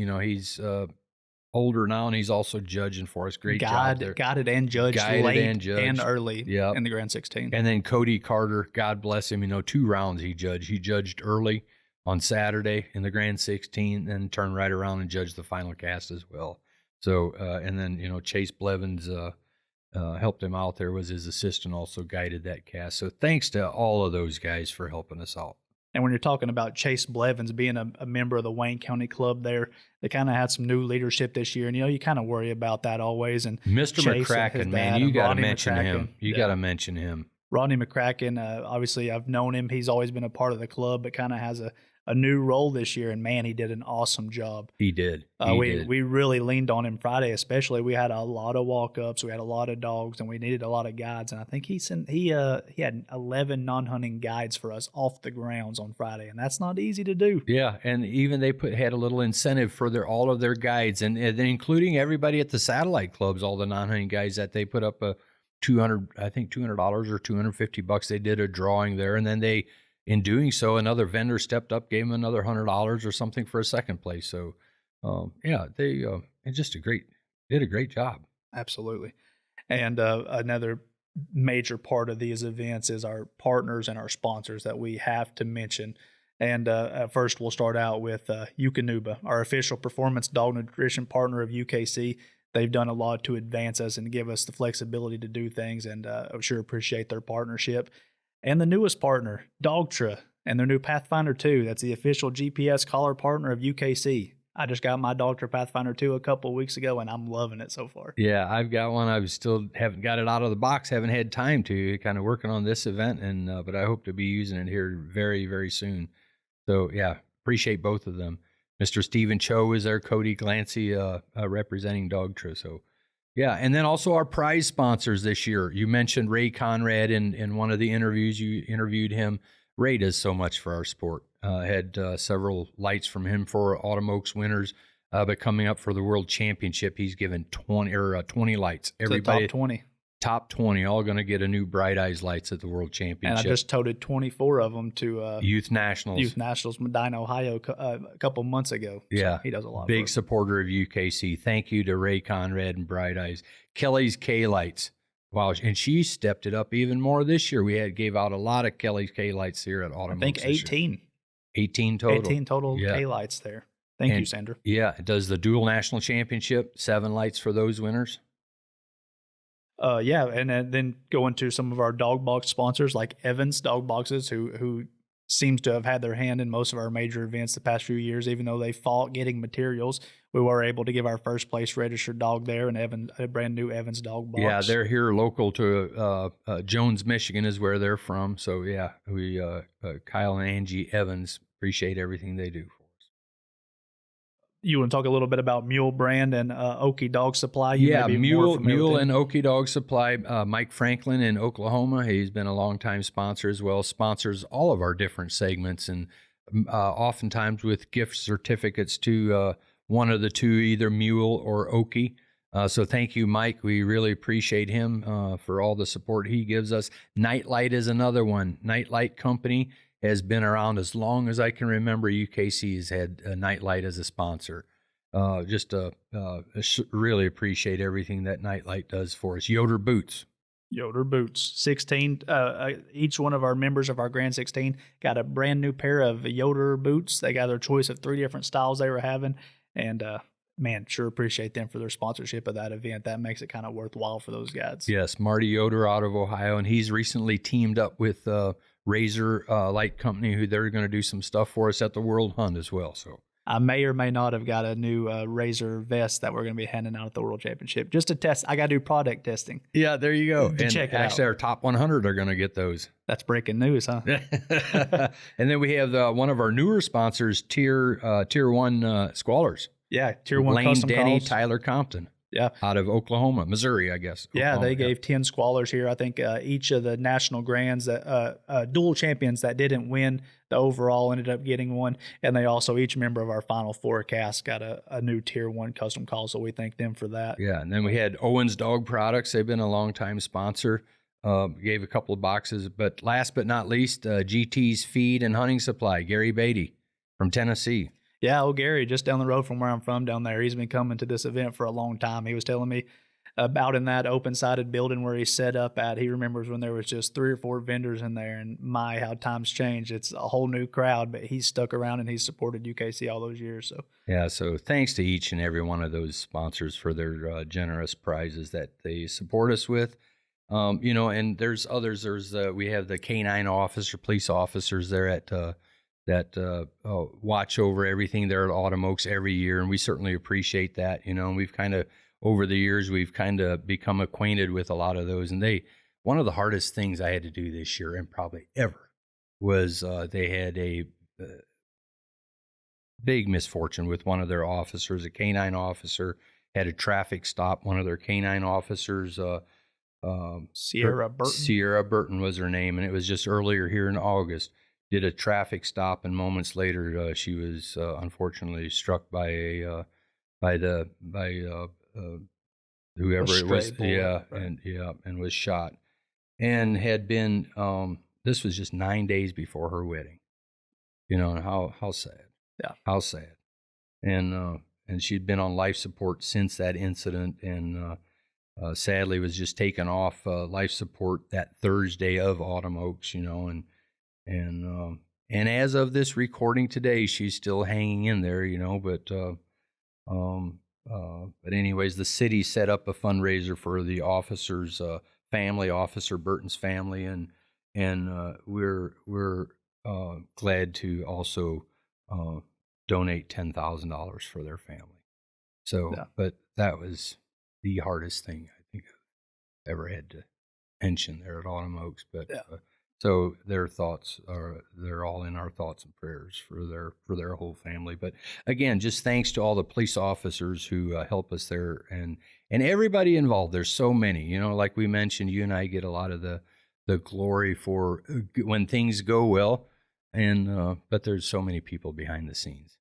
older now, and he's also judging for us. Great job there. Guided and judged late and early in the Grand 16. And then Cody Carter, God bless him, 2 rounds he judged. He judged early on Saturday in the Grand 16, and turned right around and judged the final cast as well. So, and then, Chase Blevins helped him out there, was his assistant, also guided that cast. So thanks to all of those guys for helping us out. And when you're talking about Chase Blevins being a member of the Wayne County Club there, they kind of had some new leadership this year. And, you kind of worry about that always. And Mr. Chase McCracken, man, you got to mention him. You got to mention him. Rodney McCracken, obviously I've known him. He's always been a part of the club, but kind of has a new role this year, and man, he did an awesome job. He did. We really leaned on him Friday, especially. We had a lot of walk-ups, we had a lot of dogs, and we needed a lot of guides. And I think he had 11 non-hunting guides for us off the grounds on Friday, and that's not easy to do. Yeah, and even they had a little incentive for all of their guides, and then including everybody at the satellite clubs, all the non-hunting guys, that they put up a $200 or $250. They did a drawing there, and then in doing so, another vendor stepped up, gave him another $100 or something for a second place. So, they did a great job. Absolutely. And another major part of these events is our partners and our sponsors that we have to mention. And first, we'll start out with Eukanuba, our official performance dog nutrition partner of UKC. They've done a lot to advance us and give us the flexibility to do things, and I sure appreciate their partnership. And the newest partner, Dogtra, and their new Pathfinder 2. That's the official GPS collar partner of UKC. I just got my Dogtra Pathfinder 2 a couple of weeks ago, and I'm loving it so far. Yeah, I've got one. I still haven't got it out of the box. Haven't had time to. Kind of working on this event, but I hope to be using it here very, very soon. So, yeah, appreciate both of them. Mr. Stephen Cho is there, Cody Glancy representing Dogtra. So, yeah, and then also our prize sponsors this year. You mentioned Ray Conrad in one of the interviews. You interviewed him. Ray does so much for our sport. Had several lights from him for Autumn Oaks winners, but coming up for the World Championship, he's given 20 lights. Everybody, top 20, all going to get a new Bright Eyes lights at the World Championship. And I just toted 24 of them to Youth Nationals, Medina, Ohio, a couple months ago. Yeah, so he does a lot. Big supporter of UKC. Thank you to Ray Conrad and Bright Eyes. Kelly's K lights. Wow, and she stepped it up even more this year. We gave out a lot of Kelly's K lights here at Autumn Oaks. I think 18. 18 total. 18 total K lights there. Thank you, Sandra. Yeah, it does the dual national championship. 7 lights for those winners. And then going to some of our dog box sponsors like Evans Dog Boxes, who seems to have had their hand in most of our major events the past few years. Even though they fought getting materials, we were able to give our first place registered dog there, and a brand new Evans Dog Box. Yeah, they're here local to Jones, Michigan is where they're from. So yeah, we Kyle and Angie Evans, appreciate everything they do for us. You want to talk a little bit about Mule Brand and Okie Dog Supply? Mule and Okie Dog Supply. Mike Franklin in Oklahoma, he's been a longtime sponsor as well. Sponsors all of our different segments, and oftentimes with gift certificates to one of the two, either Mule or Okie. So thank you, Mike. We really appreciate him for all the support he gives us. Nightlight is another one. Nightlight Company has been around as long as I can remember. UKC has had Nightlight as a sponsor. Really appreciate everything that Nightlight does for us. Yoder Boots. 16. Each one of our members of our Grand 16 got a brand new pair of Yoder boots. They got their choice of 3 different styles they were having. And man, sure appreciate them for their sponsorship of that event. That makes it kind of worthwhile for those guys. Yes, Marty Yoder out of Ohio, and he's recently teamed up with Razor Light Company, who they're going to do some stuff for us at the World Hunt as well. So I may or may not have got a new Razor vest that we're going to be handing out at the World Championship just to test. I got to do product testing. Yeah, there you go. And check it actually, out. Our top 100 are going to get those. That's breaking news, huh? And then we have one of our newer sponsors, Tier 1 Squallers. Yeah, Tier 1 Lane Custom Denny, Calls. Tyler Compton. Yeah. Out of Missouri, I guess. Yeah, they gave 10 squallers here. I think each of the national grands, that dual champions that didn't win the overall ended up getting one. And they also, each member of our Final Four cast got a new Tier 1 custom call, so we thank them for that. Yeah, and then we had Owens Dog Products. They've been a long-time sponsor. Gave a couple of boxes. But last but not least, GT's Feed and Hunting Supply, Gary Beatty from Tennessee. Yeah, old Gary, just down the road from where I'm from down there, he's been coming to this event for a long time. He was telling me about in that open-sided building where he's set up at. He remembers when there was just 3 or 4 vendors in there, and my, how times changed. It's a whole new crowd, but he's stuck around and he's supported UKC all those years. So yeah, so thanks to each and every one of those sponsors for their generous prizes that they support us with. And there's others. We have the K9 police officers there at that watch over everything there at Autumn Oaks every year, and we certainly appreciate that. And we've kind of over the years we've kind of become acquainted with a lot of those. And one of the hardest things I had to do this year, and probably ever, was they had a big misfortune with one of their officers. A K9 officer had a traffic stop. One of their K9 officers. Sierra Burton was her name, and it was just earlier here in August. Did a traffic stop, and moments later, she was unfortunately struck by whoever it was. Bullet, and was shot, and had been. This was just 9 days before her wedding. And how sad. Yeah, how sad. And she'd been on life support since that incident, and. Sadly was just taken off life support that Thursday of Autumn Oaks, and as of this recording today, she's still hanging in there, but anyways, the city set up a fundraiser for the officer's family, Officer Burton's family, and we're glad to also donate $10,000 for their family. So, yeah. But that was the hardest thing I think I've ever had to mention there at Autumn Oaks. But so they're all in our thoughts and prayers for their whole family. But again, just thanks to all the police officers who help us there, and everybody involved. There's so many, like we mentioned, you and I get a lot of the glory for when things go well, and but there's so many people behind the scenes.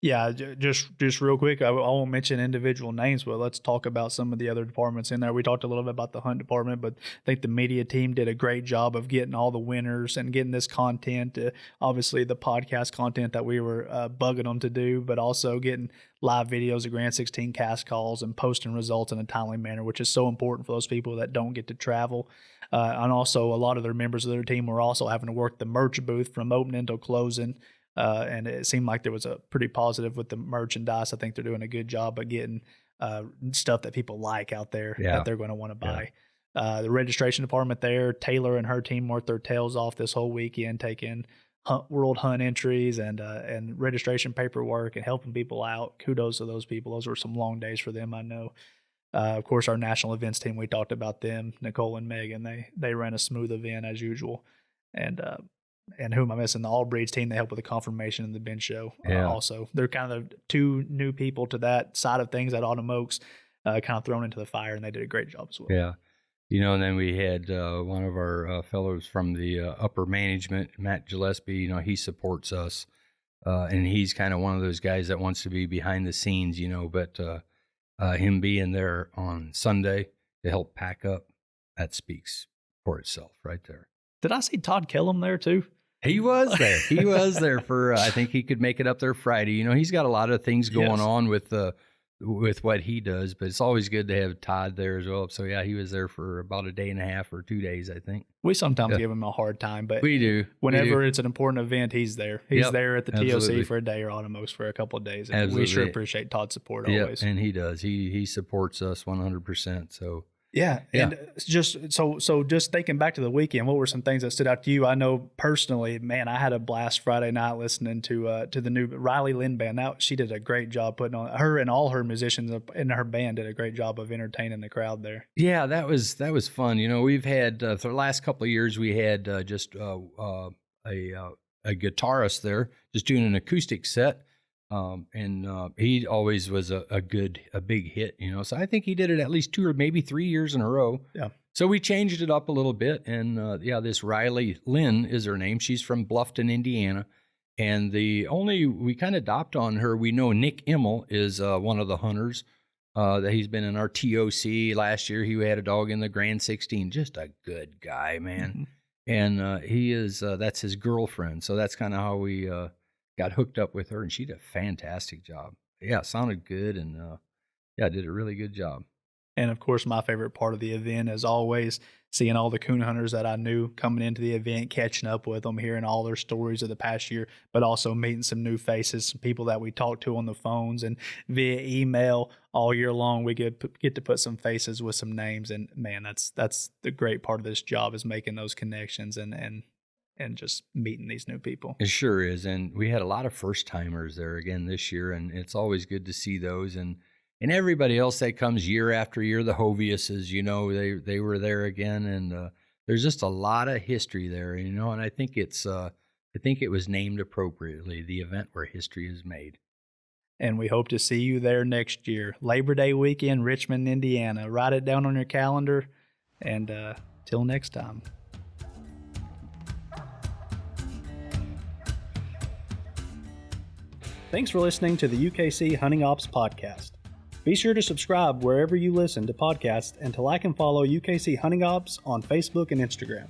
Yeah, just real quick, I won't mention individual names, but let's talk about some of the other departments in there. We talked a little bit about the hunt department, but I think the media team did a great job of getting all the winners and getting this content, obviously the podcast content that we were bugging them to do, but also getting live videos of Grand 16 cast calls and posting results in a timely manner, which is so important for those people that don't get to travel. And also a lot of their members of their team were also having to work the merch booth from opening till closing. And it seemed like there was a pretty positive with the merchandise. I think they're doing a good job of getting stuff that people like out there that they're going to want to buy. The registration department there, Taylor and her team worked their tails off this whole weekend, taking world hunt entries and registration paperwork and helping people out. Kudos to those people. Those were some long days for them, I know. Of course, our national events team, we talked about them, Nicole and Megan. They ran a smooth event as usual. And who am I missing? The All Breeds team, they help with the confirmation and the bench show. Also, they're kind of the 2 new people to that side of things at Autumn Oaks, kind of thrown into the fire, and they did a great job as well. Yeah. And then we had one of our fellows from the upper management, Matt Gillespie. He supports us, and he's kind of one of those guys that wants to be behind the scenes, but him being there on Sunday to help pack up, that speaks for itself right there. Did I see Todd Kellum there too? He was there. He was there for, I think he could make it up there Friday. He's got a lot of things going on with what he does, but it's always good to have Todd there as well. So, yeah, he was there for about a day and a half or 2 days, I think. We sometimes give him a hard time, but we do. Whenever it's an important event, he's there. He's there at the TOC for a day or Autumn Oaks for a couple of days. And we sure appreciate Todd's support always. And he does. He supports us 100%. So. Yeah. And just thinking back to the weekend, what were some things that stood out to you? I know personally, man, I had a blast Friday night listening to the new Riley Lynn band. She did a great job putting on, her and all her musicians in her band did a great job of entertaining the crowd there. Yeah, that was fun. We've had for the last couple of years, we had just a guitarist there just doing an acoustic set. And he always was a big hit, so I think he did it at least 2 or maybe 3 years in a row. Yeah. So we changed it up a little bit. And, this Riley Lynn is her name. She's from Bluffton, Indiana. And we kind of adopt on her. We know Nick Immel is one of the hunters that he's been in our TOC last year. He had a dog in the Grand 16, just a good guy, man. Mm-hmm. And he is, that's his girlfriend. So that's kind of how we got hooked up with her, and she did a fantastic job. Yeah, it sounded good, and did a really good job. And of course, my favorite part of the event is always seeing all the coon hunters that I knew coming into the event, catching up with them, hearing all their stories of the past year, but also meeting some new faces, some people that we talked to on the phones and via email all year long. We get to put some faces with some names, and man, that's the great part of this job, is making those connections and just meeting these new people. It sure is, and we had a lot of first timers there again this year, and it's always good to see those. And everybody else that comes year after year, the Hoviuses, they were there again, and there's just a lot of history there, and I think it was named appropriately, the event where history is made. And we hope to see you there next year, Labor Day weekend, Richmond, Indiana. Write it down on your calendar, and till next time. Thanks for listening to the UKC Hunting Ops Podcast. Be sure to subscribe wherever you listen to podcasts and to like and follow UKC Hunting Ops on Facebook and Instagram.